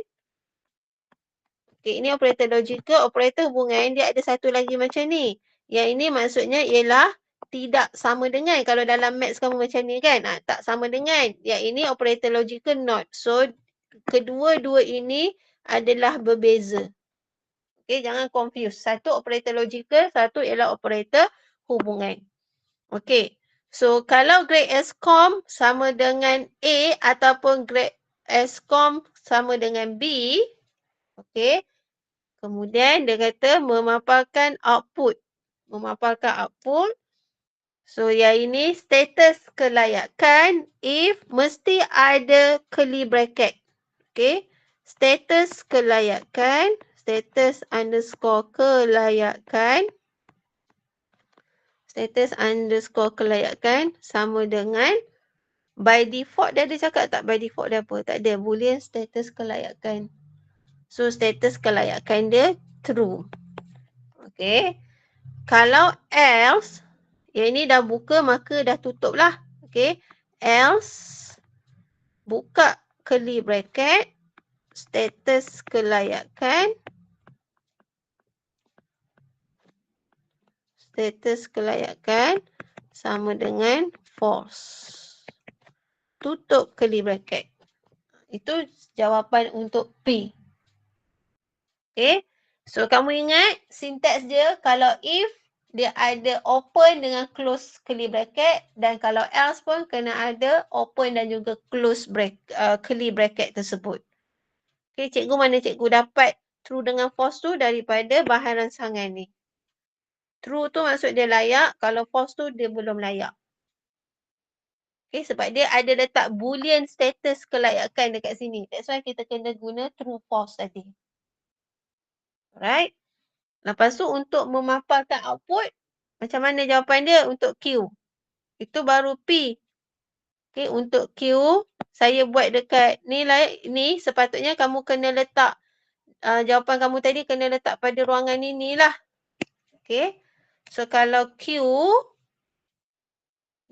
Okay, ini operator logical, operator hubungan dia ada satu lagi macam ni. Yang ini maksudnya ialah tidak sama dengan. Kalau dalam maths kamu macam ni kan. Tak sama dengan. Yang ini operator logical not. So, kedua-dua ini adalah berbeza. Okay, jangan confuse. Satu operator logical, satu ialah operator hubungan. Okay. So, kalau grade scom sama dengan A ataupun grade scom sama dengan B. Okay. Kemudian dia kata memaparkan output. Memaparkan output. So yang ini status kelayakan if mesti ada curly bracket. Okay. Status kelayakan. Status underscore kelayakan. Status underscore kelayakan sama dengan by default dia ada cakap tak by default dia apa? Tak ada. Boolean status kelayakan. So status kelayakan dia true. Okay. Kalau else, yang ini dah buka maka dah tutup lah. Okay. Else, buka curly bracket, status kelayakan. Status kelayakan sama dengan false. Tutup curly bracket. Itu jawapan untuk P. Okay. So, kamu ingat sintaks dia kalau if dia ada open dengan close curly bracket dan kalau else pun kena ada open dan juga close curly bracket tersebut. Okay, cikgu mana cikgu dapat true dengan false tu daripada bahan rangsangan ni. True tu maksud dia layak, kalau false tu dia belum layak. Okay, sebab dia ada letak boolean status kelayakan dekat sini. That's why kita kena guna true false tadi. Alright. Lepas tu untuk memaparkan output, macam mana jawapan dia untuk Q? Itu baru P. Okay, untuk Q, saya buat dekat ni lah. Ni sepatutnya kamu kena letak, jawapan kamu tadi kena letak pada ruangan ini lah. Okay. So kalau Q,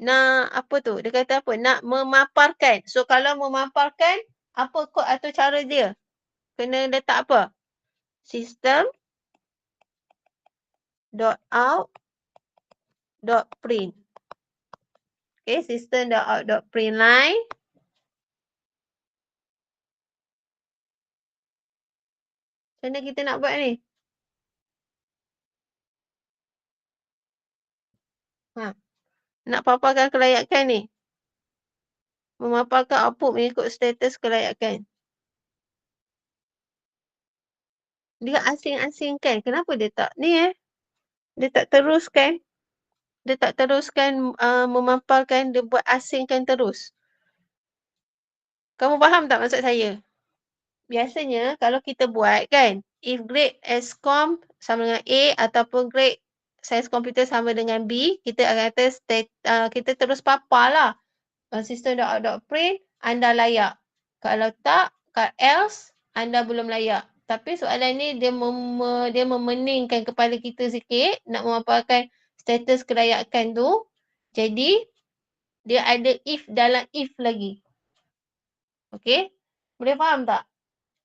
nak apa tu? Dia kata apa? Nak memaparkan. So kalau memaparkan, apa kod atau cara dia? Kena letak apa? System .out.print. Okay, system.out.print line. Macam mana kita nak buat ni? Nak paparkan kelayakan ni. Memaparkan output mengikut status kelayakan. Dia asing-asingkan. Kenapa dia tak ni Dia tak teruskan. Dia tak teruskan memaparkan, dia buat asingkan terus. Kamu faham tak maksud saya? Biasanya kalau kita buat kan, if grade scom sama dengan A ataupun grade sains komputer sama dengan B, kita akan kata kita terus paparlah. System.out.print, anda layak. Kalau tak, else, anda belum layak. Tapi soalan ni dia memeningkan kepala kita sikit, nak memaparkan status kelayakan tu. Jadi, dia ada if dalam if lagi. Okay? Boleh faham tak?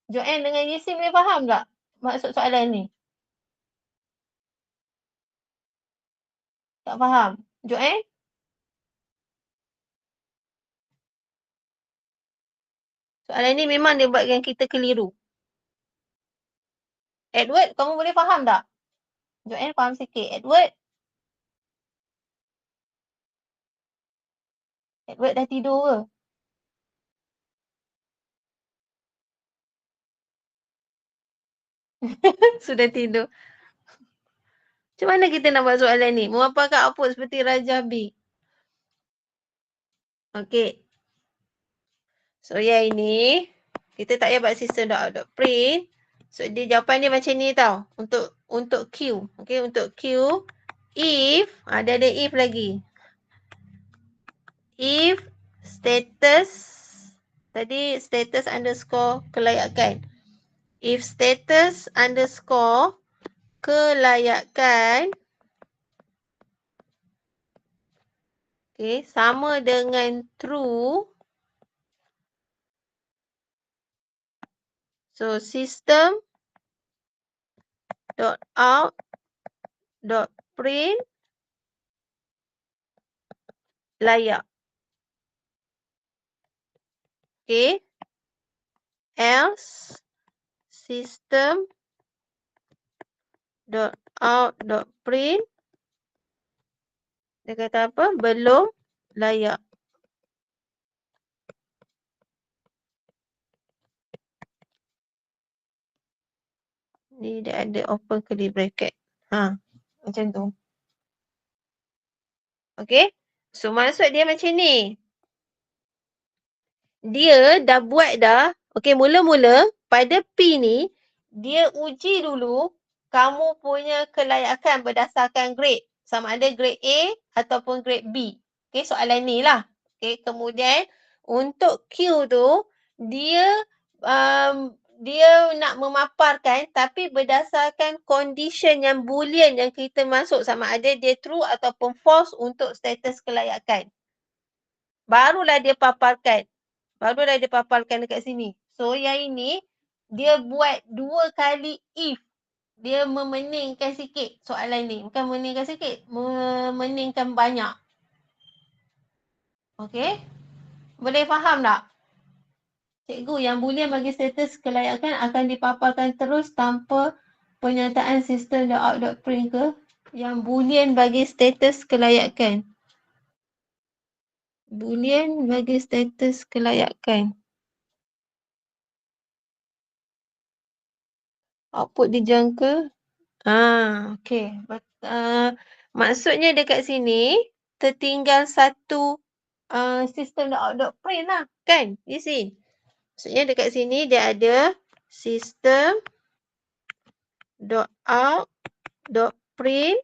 Joanne dengan Yisi boleh faham tak maksud soalan ni? Tak faham? Joanne? Soalan ni memang dia buatkan kita keliru. Edward, kamu boleh faham tak? Joanne faham sikit. Edward? Edward dah tidur ke? Sudah tidur. Macam mana kita nak buat soalan ni? Mengapakah output seperti Raja B? Okey. So yang ini, kita tak payah buat system.out.print. So dia jawapan dia macam ni tau. Untuk Q. Okey, untuk Q. If, ada if lagi. If status, tadi status underscore kelayakan. If status underscore kelayakan sama dengan true. So system dot out dot print layak. Okay. Else system dot out dot print, dia kata apa? Belum layak. Ni dia ada open curly bracket. Macam tu. Okay. So maksud dia macam ni. Dia dah buat dah. Okay, mula-mula pada P ni, dia uji dulu kamu punya kelayakan berdasarkan grade. Sama ada grade A ataupun grade B. Okay, soalan ni lah. Okay, kemudian untuk Q tu, dia nak memaparkan tapi berdasarkan condition yang boolean yang kita masuk, sama ada dia true ataupun false untuk status kelayakan. Barulah dia paparkan. Barulah dia paparkan dekat sini. So yang ini, dia buat 2 kali if. Dia memeningkan sikit soalan ni. Bukan memeningkan sikit, memeningkan banyak. Okay? Boleh faham tak? Cikgu, yang boolean bagi status kelayakan akan dipaparkan terus tanpa penyataan sistem .out.print ke? Yang boolean bagi status kelayakan. Boolean bagi status kelayakan. Output dijangka. Okay. Maksudnya dekat sini, tertinggal satu sistem .out.print lah. Kan? You see? Maksudnya dekat sini dia ada sistem .out.print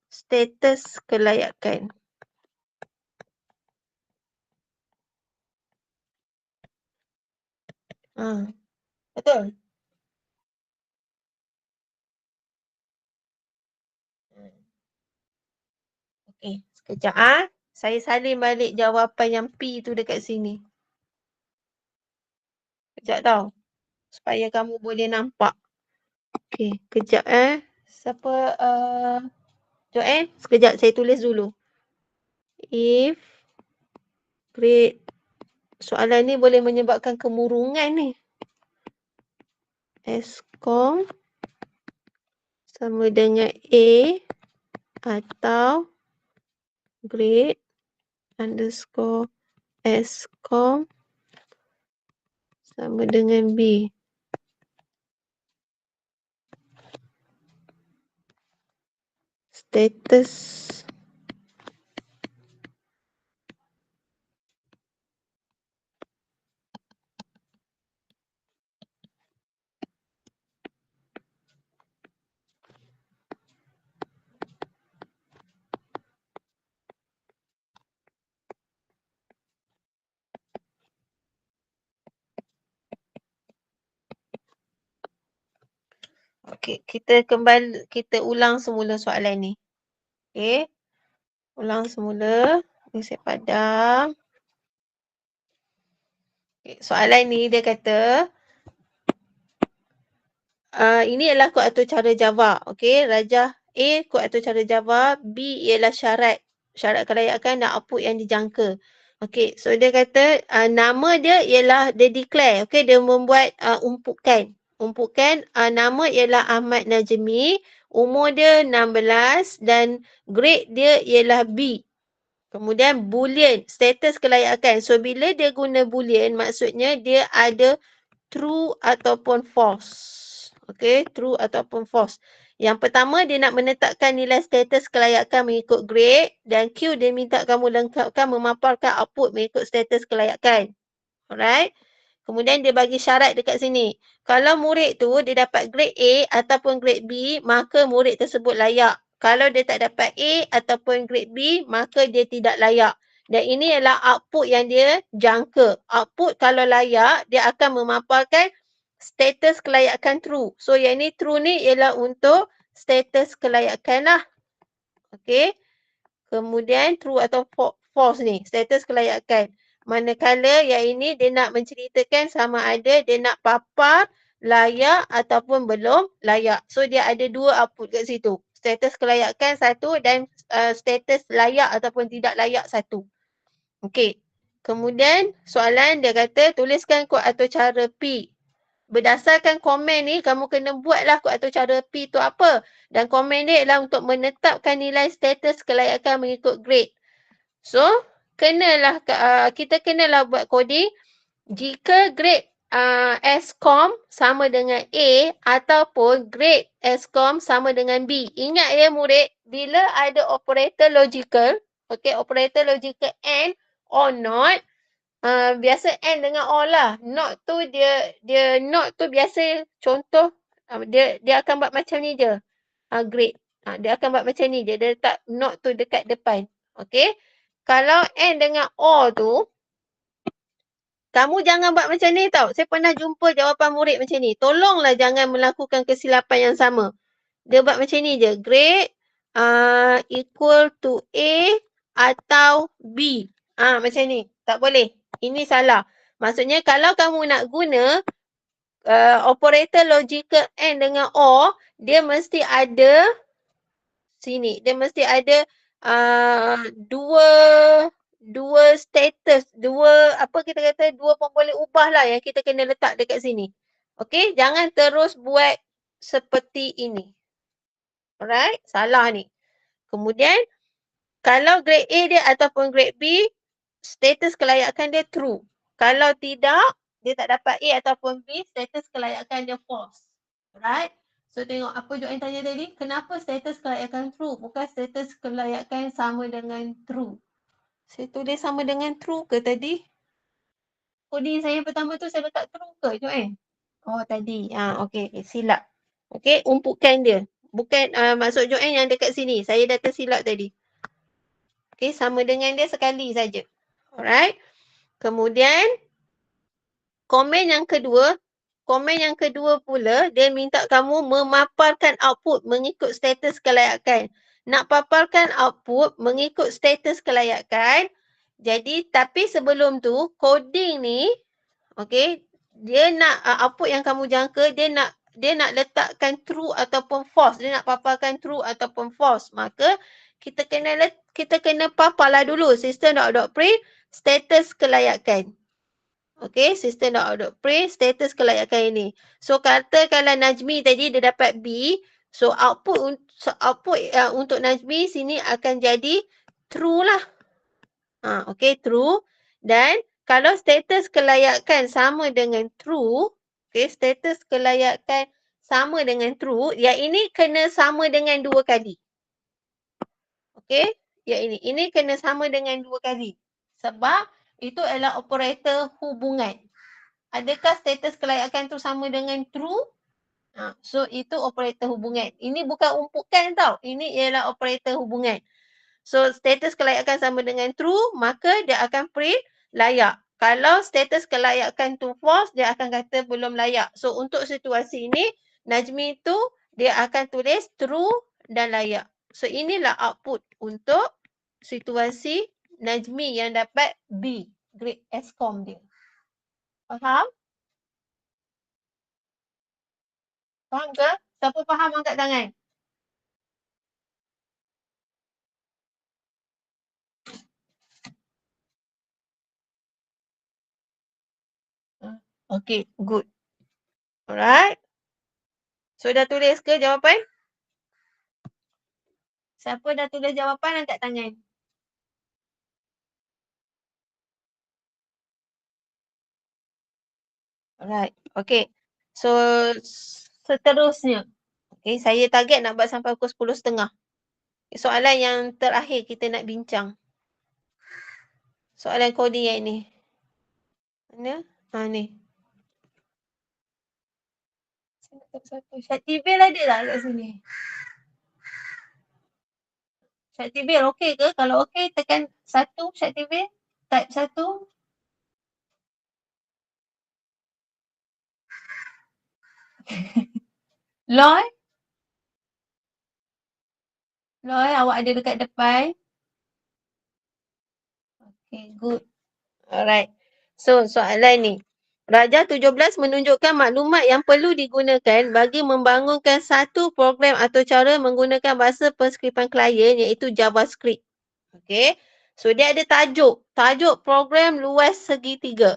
status kelayakan. Betul? Okey, sekejap Saya salin balik jawapan yang P tu dekat sini. Sekejap tau. Supaya kamu boleh nampak. Okey, kejap Siapa Joanne, sekejap saya tulis dulu. If grade, soalan ni boleh menyebabkan kemurungan ni. Eskom sama dengan A atau grade underscore Eskom sama dengan B. Status Okey, kita ulang semula soalan ni. Okey. Ulang semula. Ni saya padam. Okay, soalan ni dia kata ini adalah kod atau cara Java. Okey, Raja A kod atau cara Java, B ialah syarat kelayakan dan output yang dijangka. Okey, so dia kata nama dia ialah dia declare. Okey, dia membuat umpukan. Nama ialah Ahmad Najmi, umur dia 16 dan grade dia ialah B. Kemudian boolean, status kelayakan. So bila dia guna boolean, maksudnya dia ada true ataupun false. Okay, true ataupun false. Yang pertama, dia nak menetapkan nilai status kelayakan mengikut grade. Dan Q, dia minta kamu lengkapkan memaparkan output mengikut status kelayakan. Alright. Kemudian dia bagi syarat dekat sini. Kalau murid tu dia dapat grade A ataupun grade B, maka murid tersebut layak. Kalau dia tak dapat A ataupun grade B, maka dia tidak layak. Dan ini adalah output yang dia jangka. Output kalau layak, dia akan memaparkan status kelayakan true. So yang ni true ni ialah untuk status kelayakan lah. Okay. Kemudian true atau false ni, status kelayakan. Manakala yang ini dia nak menceritakan sama ada dia nak papar layak ataupun belum layak. So dia ada dua output kat situ. Status kelayakan satu dan status layak ataupun tidak layak satu. Okey. Kemudian soalan dia kata tuliskan kod atau cara P. Berdasarkan komen ni kamu kena buatlah kod atau cara P tu apa. Dan komen dia ialah untuk menetapkan nilai status kelayakan mengikut grade. So, kita kenalah buat coding jika grade SCOM sama dengan A ataupun grade SCOM sama dengan B. Ingat ya murid, bila ada operator logical, okay, operator logical AND or not, biasa AND dengan OR lah. Not tu dia not tu biasa contoh dia akan buat macam ni je. Grade. Dia akan buat macam ni je. Dia letak not tu dekat depan. Okay. Kalau AND dengan OR tu, kamu jangan buat macam ni tau. Saya pernah jumpa jawapan murid macam ni. Tolonglah jangan melakukan kesilapan yang sama. Dia buat macam ni je. Grade equal to A atau B. Macam ni. Tak boleh. Ini salah. Maksudnya kalau kamu nak guna operator logical AND dengan OR, dia mesti ada sini. Dia mesti ada dua status, apa kita kata, dua pemboleh ubah lah yang kita kena letak dekat sini. Okay, jangan terus buat seperti ini. Alright, salah ni. Kemudian, kalau grade A dia ataupun grade B, status kelayakan dia true. Kalau tidak, dia tak dapat A ataupun B, status kelayakan dia false. Alright. So tengok apa Joanne tanya tadi. Kenapa status kelayakan true? Bukan status kelayakan sama dengan true. Saya tulis sama dengan true ke tadi? Coding saya pertama tu saya letak true ke Joanne? Oh tadi. Okay. Silap. Okay. Umpukan dia. Bukan maksud Joanne yang dekat sini. Saya dah tersilap tadi. Okay. Sama dengan dia sekali saja. Alright. Kemudian komen yang kedua. Komen yang kedua pula, dia minta kamu memaparkan output mengikut status kelayakan. Nak paparkan output mengikut status kelayakan. Jadi, tapi sebelum tu, coding ni, okay, dia nak output yang kamu jangka, dia nak letakkan true ataupun false. Dia nak paparkan true ataupun false. Maka, kita kena paparlah dulu system.out.print status kelayakan. Okay, system.out.print status kelayakan ini. So, katakanlah Najmi tadi dia dapat B. So, output untuk Najmi sini akan jadi true lah. Okay, true. Dan kalau status kelayakan sama dengan true, okay, status kelayakan sama dengan true, yang ini kena sama dengan 2 kali. Okay, yang ini kena sama dengan 2 kali. Sebab itu adalah operator hubungan. Adakah status kelayakan tu sama dengan true? So, itu operator hubungan. Ini bukan umpukan tau. Ini ialah operator hubungan. So, status kelayakan sama dengan true, maka dia akan print layak. Kalau status kelayakan tu false, dia akan kata belum layak. So, untuk situasi ini, Najmi tu dia akan tulis true dan layak. So, inilah output untuk situasi Najmi yang dapat B, grade SCOM dia. Faham? Faham ke? Siapa faham angkat tangan? Okay, good. Alright. So, dah tulis ke jawapan? Siapa dah tulis jawapan, angkat tangan. Alright, okay. So, seterusnya. Okay, saya target nak buat sampai pukul 10.30. Soalan yang terakhir kita nak bincang. Soalan coding yang ini. Mana? Ni. Syaktibil ada tak kat sini? Syaktibil okey ke? Kalau okey tekan 1 Syaktibil. Type 1. Loy? Loy, awak ada dekat depan. Okay, good. Alright. So, soalan ni. Rajah 17 menunjukkan maklumat yang perlu digunakan bagi membangunkan satu program atau cara menggunakan bahasa penskriptan klien iaitu JavaScript. Okay. So, dia ada tajuk. Tajuk program luas segitiga.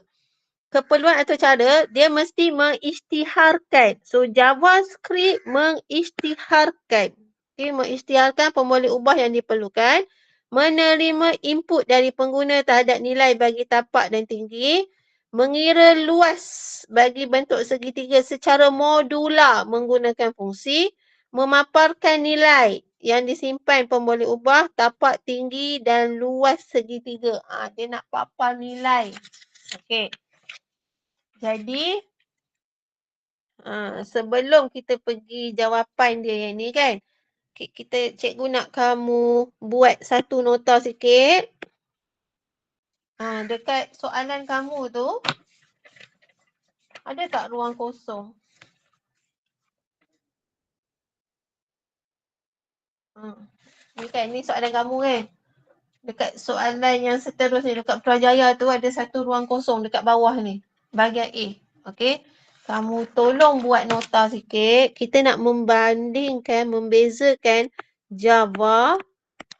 Keperluan atau cara, dia mesti mengisytiharkan. So, JavaScript mengisytiharkan. Okay, mengisytiharkan pemboleh ubah yang diperlukan. Menerima input dari pengguna terhadap nilai bagi tapak dan tinggi. Mengira luas bagi bentuk segitiga secara modular menggunakan fungsi. Memaparkan nilai yang disimpan pemboleh ubah, tapak tinggi dan luas segitiga. Dia nak papar nilai. Okey. Jadi, sebelum kita pergi jawapan dia yang ni kan, cikgu nak kamu buat satu nota sikit. Dekat soalan kamu tu, ada tak ruang kosong? Ni kan, ni soalan kamu kan. Dekat soalan yang seterusnya, dekat Putrajaya tu ada satu ruang kosong dekat bawah ni. Bahagian A. Okey. Kamu tolong buat nota sikit. Kita nak membandingkan, membezakan Java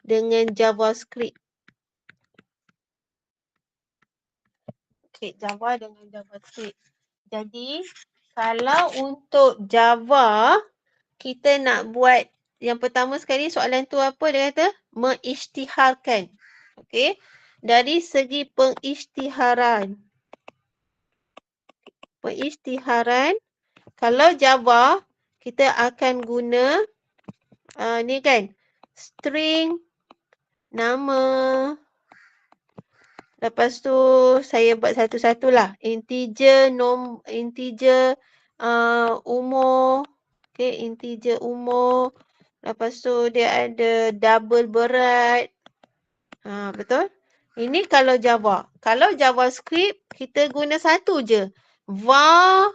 dengan JavaScript. Okay, Java dengan JavaScript. Jadi, kalau untuk Java, kita nak buat yang pertama sekali soalan tu apa dia kata? Mengisytiharkan. Okey. Dari segi pengisytiharan. Pengisytiharan. Kalau Java, kita akan guna ni kan. String, nama. Lepas tu saya buat satu-satulah. Integer, integer, umur. Okay, integer umur. Lepas tu dia ada double berat. Betul? Ini kalau Java. Kalau JavaScript, kita guna satu je. Var,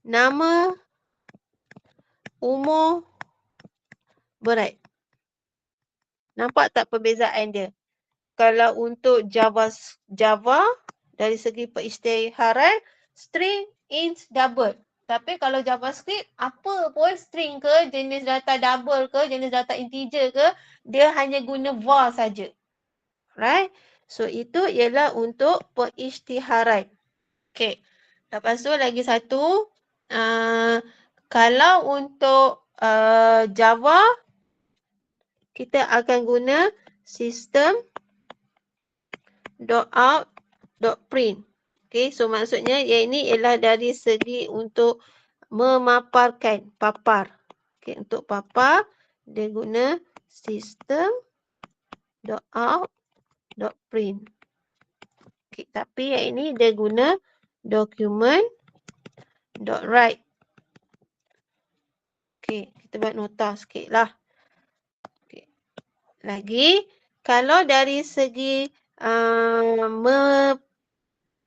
nama, umur, berat. Nampak tak perbezaan dia? Kalau untuk Java dari segi pengisytiharan, string, int, double. Tapi kalau JavaScript, apa pun string ke, jenis data double ke, jenis data integer ke, dia hanya guna var saja. Right? So, itu ialah untuk pengisytiharan. Okay. Lepas tu lagi satu. Kalau untuk Java, kita akan guna system.out.print. Okay, so maksudnya yang ini ialah dari segi untuk memaparkan, papar. Okay, untuk papar, dia guna system.out.print. Okay, tapi yang ini dia guna document.write. Okay, kita buat nota sikit lah. Okay. Lagi, kalau dari segi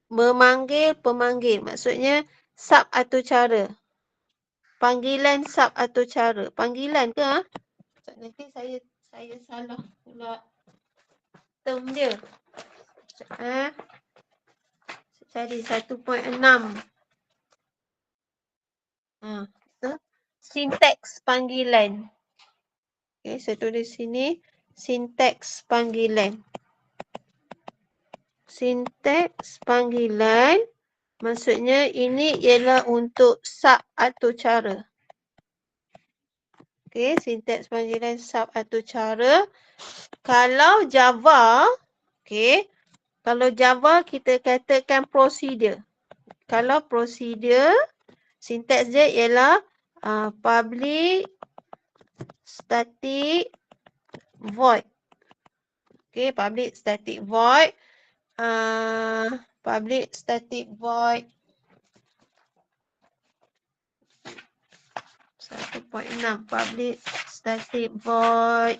memanggil pemanggil, maksudnya sub atau cara. Panggilan sub atau cara. Panggilan ke? Nanti saya salah pula term dia. Cari 1.6. Sinteks panggilan. Okay, saya tulis sini. Sinteks panggilan. Sinteks panggilan. Maksudnya ini ialah untuk sub atau cara. Okay, sinteks panggilan sub atau cara. Kalau Java, okay, kalau Java kita katakan procedure. Kalau procedure, sinteks dia ialah public static void. Okay, public static void. Public static void 1.6. Public static void.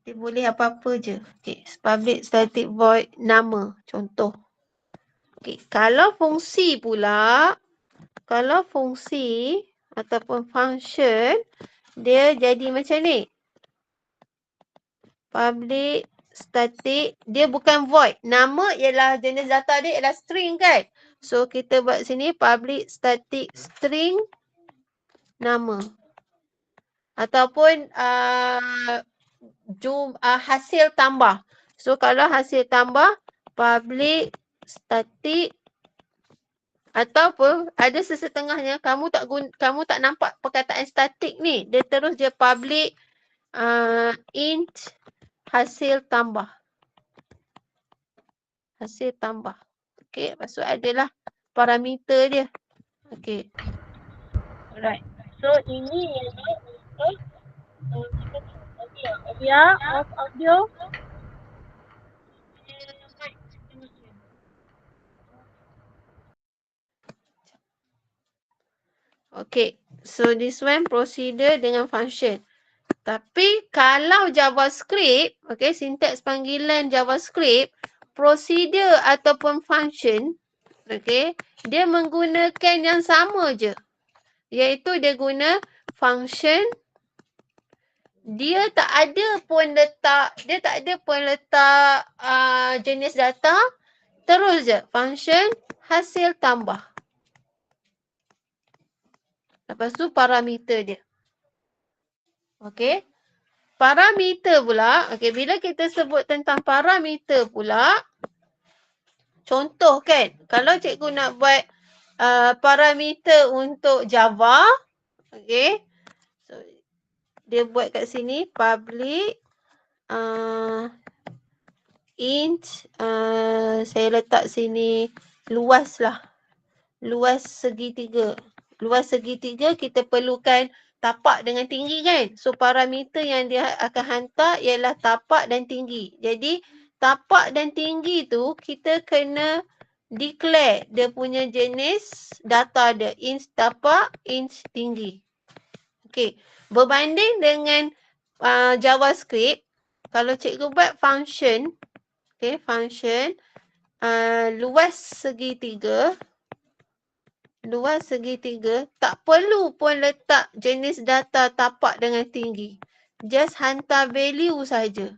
Dia boleh apa-apa je. Okay, public static void nama. Contoh. Okay, kalau fungsi pula, kalau fungsi ataupun function, dia jadi macam ni. Public static, dia bukan void. Nama ialah jenis data dia ialah string kan. So kita buat sini public static string nama. Ataupun hasil tambah. So kalau hasil tambah public static, ataupun ada sesetengahnya kamu tak nampak perkataan static ni. Dia terus je public int hasil tambah. Hasil tambah. Okey, maksud adalah parameter dia. Okey. Alright. So ini ialah off audio. Okay, so this one procedure dengan function. Tapi kalau JavaScript, okay, sintaks panggilan JavaScript, procedure ataupun function, okay, dia menggunakan yang sama je. Iaitu dia guna function, dia tak ada pun letak jenis data, terus je function hasil tambah. Lepas tu parameter dia. Okey. Parameter pula, okey, bila kita sebut tentang parameter pula, contoh kan, kalau cikgu nak buat parameter untuk Java, okey. So dia buat kat sini public int saya letak sini luas lah. Luas segitiga. Luas segitiga kita perlukan tapak dengan tinggi kan. So parameter yang dia akan hantar ialah tapak dan tinggi. Jadi tapak dan tinggi tu kita kena declare dia punya jenis data dia. Int tapak, int tinggi. Okey. Berbanding dengan JavaScript, kalau cikgu buat function, okay, function luas segitiga, tak perlu pun letak jenis data tapak dengan tinggi. Just hantar value saja.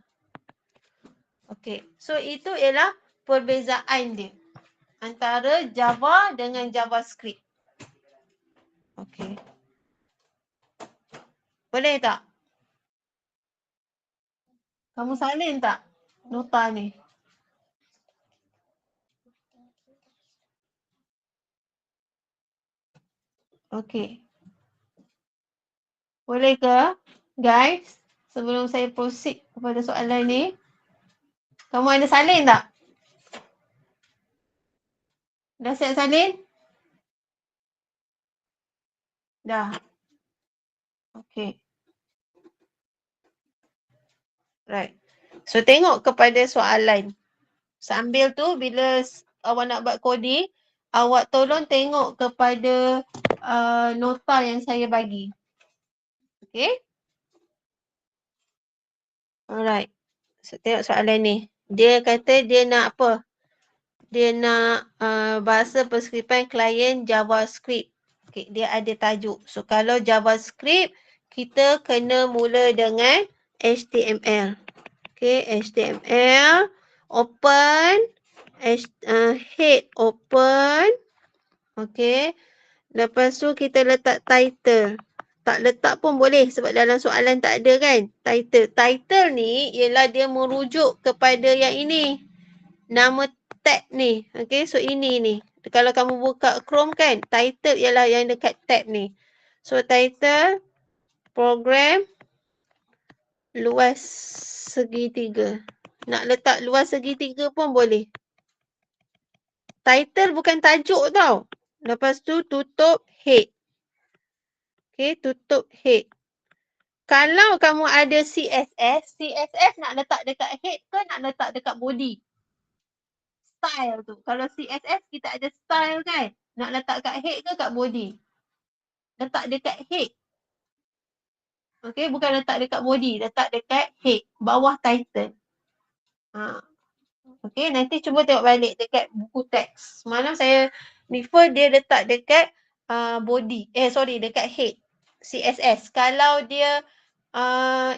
Okey, so itu ialah perbezaan dia antara Java dengan JavaScript. Okey. Boleh tak? Kamu salin tak nota ni? Okey. Boleh ke, guys? Sebelum saya proceed kepada soalan ni. Kamu ada salin tak? Dah siap salin? Dah. Okey. Right. So tengok kepada soalan. Sambil tu bila awak nak buat coding, awak tolong tengok kepada nota yang saya bagi. Okay. Alright. So tengok soalan ni. Dia kata dia nak apa? Dia nak bahasa perskriptan klien JavaScript. Okay, dia ada tajuk. So kalau JavaScript, kita kena mula dengan HTML. Okay, HTML, open, head open. Okay, lepas tu kita letak title. Tak letak pun boleh sebab dalam soalan tak ada kan. Title. Title ni ialah dia merujuk kepada yang ini. Nama tab ni. Okay, so ini ni. Kalau kamu buka Chrome kan, title ialah yang dekat tab ni. So title, program, luas segitiga. Nak letak luas segitiga pun boleh. Title bukan tajuk tau. Lepas tu tutup head. Okay, tutup head. Kalau kamu ada CSS, CSS nak letak dekat head ke nak letak dekat body? Style tu. Kalau CSS kita ada style kan? Nak letak kat head ke kat body? Letak dekat head. Okay, bukan letak dekat body. Letak dekat head. Bawah title. Okay, nanti cuba tengok balik dekat buku teks. Semalam saya refer dia letak dekat body. Dekat head. CSS. Kalau dia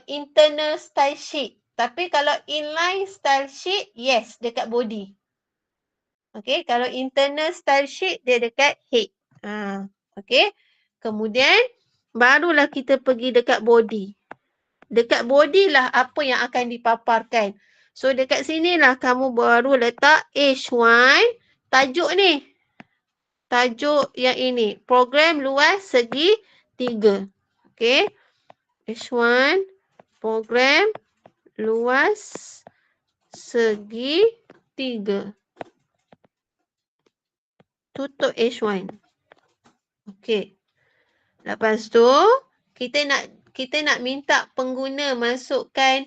internal style sheet. Tapi kalau inline style sheet, yes, dekat body. Okay, kalau internal style sheet, dia dekat head. Okay, kemudian barulah kita pergi dekat body. Dekat body lah apa yang akan dipaparkan. So dekat sinilah kamu baru letak H1 tajuk ni. Tajuk yang ini. Program luas segi 3. Okay. H1 program luas segi 3. Tutup H1. Okay. Lepas tu kita nak minta pengguna masukkan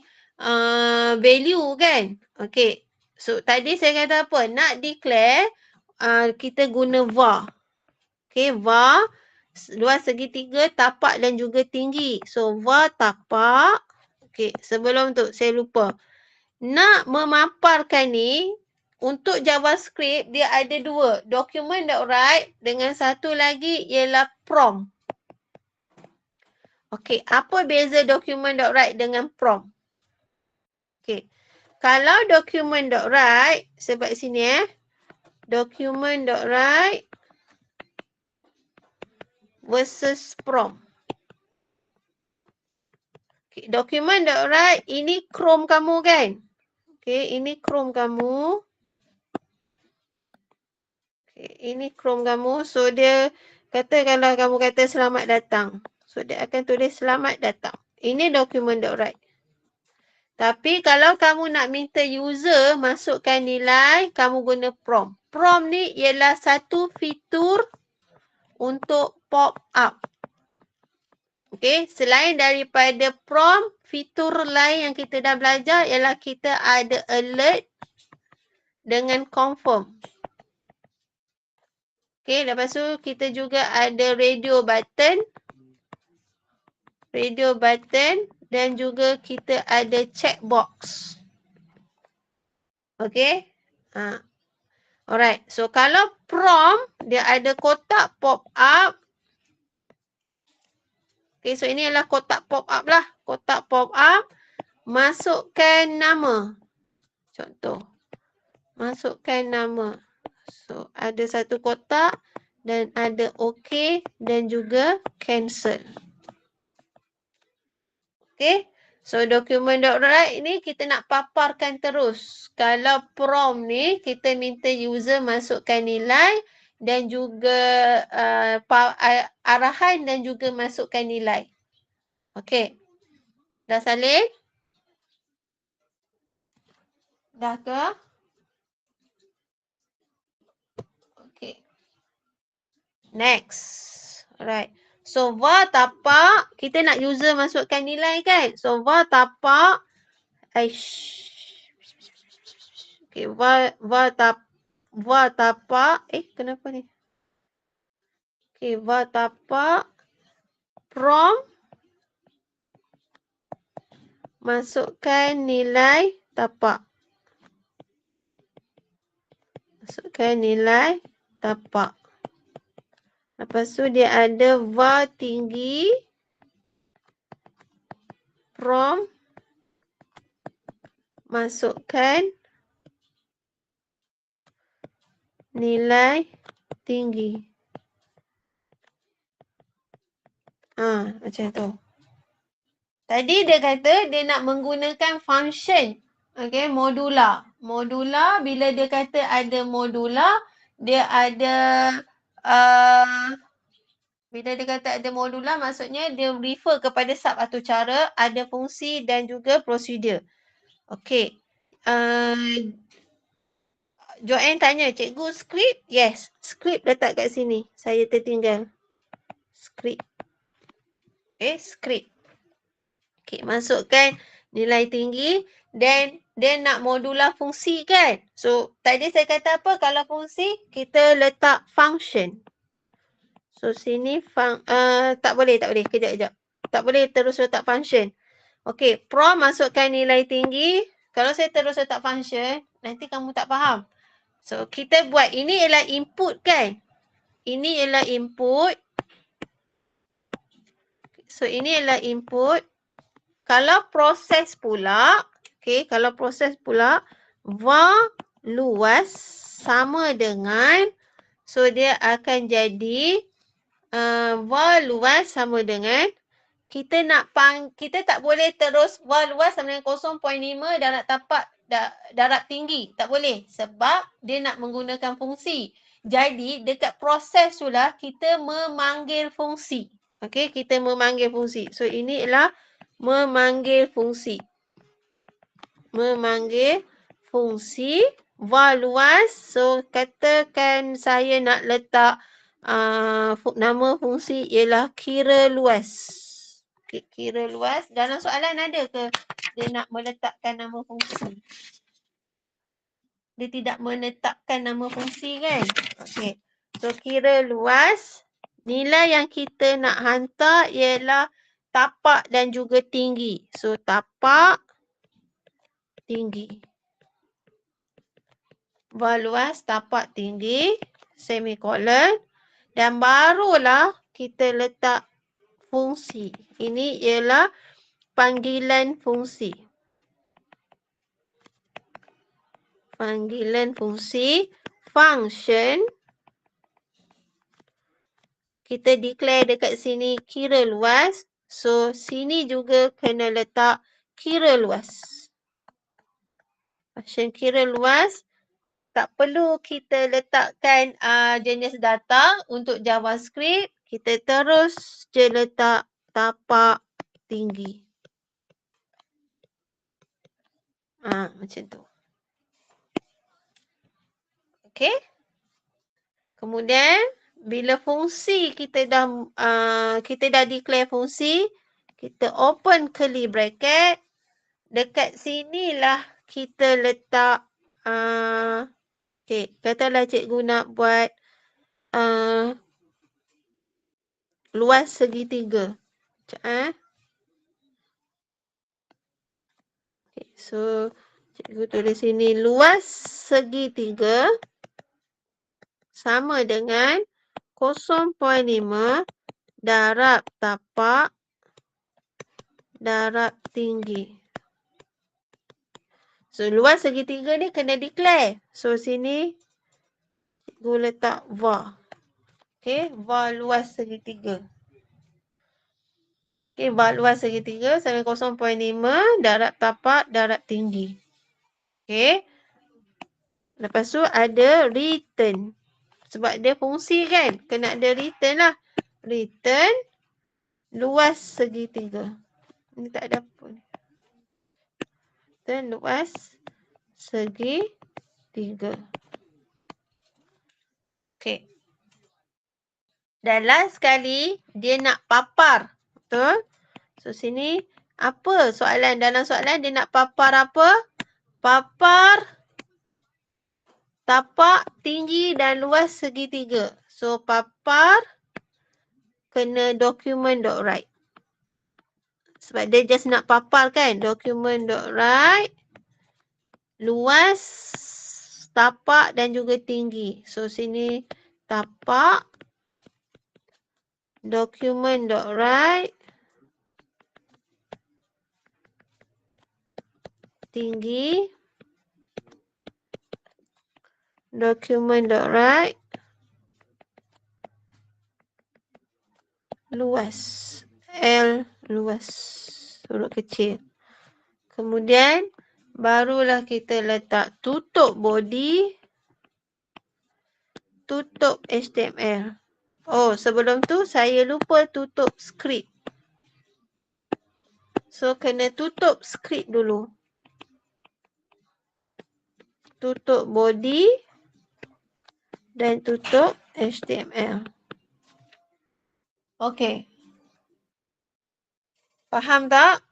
value kan. Okay. So tadi saya kata apa? Nak declare kita guna var. Okay, var luas segi 3, tapak dan juga tinggi. So var tapak. Okay, sebelum tu saya lupa. Nak memaparkan ni untuk JavaScript dia ada 2. Document.write dengan satu lagi ialah prompt. Okay, apa beza document.write dengan prompt? Okay, kalau document.write, sebab sini document.write versus prompt. Okay, document.write ini Chrome kamu kan? Okay, ini Chrome kamu. Okay, ini Chrome kamu. So dia kata kalau kamu kata selamat datang. So dia akan tulis selamat datang. Ini document.write. Tapi kalau kamu nak minta user masukkan nilai, kamu guna prompt. Prompt ni ialah satu fitur untuk pop up. Okay, selain daripada prompt, fitur lain yang kita dah belajar ialah kita ada alert dengan confirm. Okay, lepas tu kita juga ada radio button. Radio button dan juga kita ada checkbox. Okay. Alright. So kalau prompt dia ada kotak pop up. Okay, so ini adalah kotak pop up lah. Kotak pop up. Masukkan nama. Contoh. Masukkan nama. So ada satu kotak dan ada OK dan juga cancel. Okay. So document.write ni kita nak paparkan terus. Kalau prompt ni kita minta user masukkan nilai dan juga arahan dan juga masukkan nilai. Okay. Dah salin? Dah ke? Okay. Next. Alright. So var tapak, kita nak user masukkan nilai kan? So var tapak. Okay, var tapak. Kenapa ni? Okay, var tapak. Prompt. Masukkan nilai tapak. Masukkan nilai tapak. Lepas tu dia ada var tinggi. Prompt. Masukkan nilai tinggi. Macam tu. Tadi dia kata dia nak menggunakan function. Okay, modular. Modular, bila dia kata ada modular, dia ada bila dia kata ada modular, maksudnya dia refer kepada sub atau cara, ada fungsi dan juga prosedur. Okay. Joanne tanya, cikgu script? Yes, script letak kat sini. Saya tertinggal. Script. Okay, script. Okay, masukkan nilai tinggi. Then, dia nak modular fungsi kan? So, tadi saya kata apa? Kalau fungsi, kita letak function. So, sini, tak boleh. Kejap. Tak boleh terus letak function. Okay, from masukkan nilai tinggi. Kalau saya terus letak function, nanti kamu tak faham. So, kita buat, ini ialah input kan? Ini ialah input. So, ini ialah input. Kalau proses pula, okay, var luas sama dengan, so dia akan jadi var luas sama dengan, kita tak boleh terus var luas sama dengan 0.5 darab tapak darab tinggi. Tak boleh sebab dia nak menggunakan fungsi. Jadi dekat proses tu lah kita memanggil fungsi. Okay, kita memanggil fungsi. So ini ialah memanggil fungsi. Memanggil fungsi var luas. So katakan saya nak letak nama fungsi ialah kira luas. Kira luas. Dalam soalan ada ke dia nak meletakkan nama fungsi? Dia tidak menetapkan nama fungsi kan? Okey. So kira luas. Nilai yang kita nak hantar ialah tapak dan juga tinggi. So tapak, tinggi. Var luas, tapak, tinggi, semikolon. Dan barulah kita letak fungsi. Ini ialah panggilan fungsi. Panggilan fungsi, function. Kita declare dekat sini kira luas. So, sini juga kena letak kira luas. Function kira luas. Tak perlu kita letakkan jenis data untuk JavaScript. Kita terus je letak tapak tinggi. Macam tu. Okay. Kemudian, bila fungsi kita dah declare fungsi, kita open curly bracket. Dekat sinilah kita letak, okay, katalah cikgu nak buat luas segitiga. Okay, so, cikgu tulis sini luas segitiga sama dengan 0.5 darab tapak darab tinggi. So, luas segitiga ni kena declare. So, sini cikgu letak var. Okay, var luas segitiga. Okay, var luas segitiga sama 0.5 darab tapak darab tinggi. Okay. Lepas tu ada return. Sebab dia fungsi kan. Kena ada return lah. Return luas segitiga. Ini tak ada apa ni. Return luas segitiga. Okay. Dan last sekali, dia nak papar. Betul? So, sini apa soalan? Dalam soalan dia nak papar apa? Papar tapak, tinggi dan luas segitiga. So, papar kena document.write. Sebab dia just nak papar kan? Document.write. Luas, tapak dan juga tinggi. So, sini tapak. Document.write. Tinggi. Document.write. Luas. L luas. Huruf kecil. Kemudian barulah kita letak tutup body. Tutup HTML. Oh, sebelum tu saya lupa tutup script. So, kena tutup script dulu. Tutup body dan tutup HTML. Okay. Faham tak?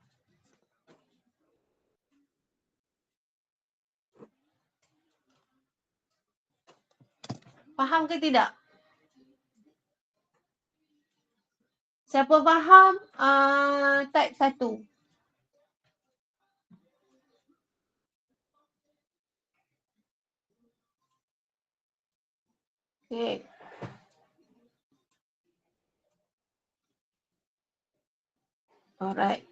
Faham ke tidak? Siapa faham, type 1. Okay. Alright.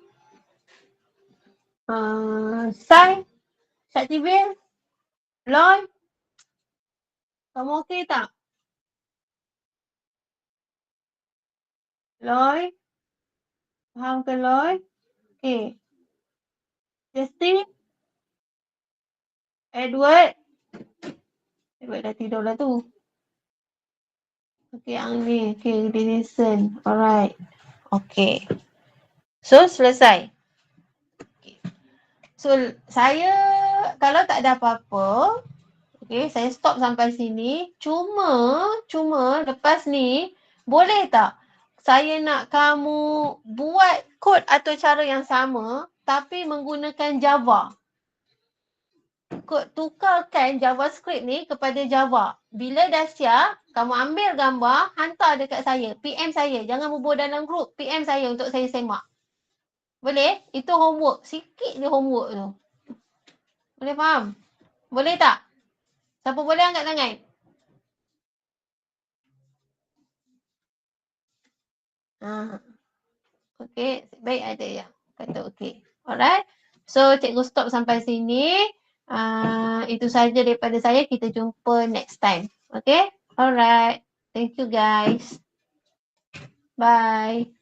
Sai, Syaktivir, Loy, kamu okey tak? Loy, faham ke Loy? Okay. Justin, Edward. Edward dah tidur lah tu. Okay, yang ni. Okay, dia listen. Alright. Okay. So, selesai. Okay. So, saya kalau tak ada apa-apa, okay, saya stop sampai sini. Cuma lepas ni, boleh tak saya nak kamu buat kod atau cara yang sama tapi menggunakan Java. Tukarkan JavaScript ni kepada Java. Bila dah siap, kamu ambil gambar, hantar dekat saya. PM saya. Jangan bubuh dalam grup. PM saya untuk saya semak. Boleh? Itu homework. Sikit je homework tu. Boleh faham? Boleh tak? Siapa boleh angkat tangan? Okay. Baik ada yang kata okay. Alright. So, cikgu stop sampai sini. Itu saja daripada saya. Kita jumpa next time. Okay? Alright. Thank you guys. Bye.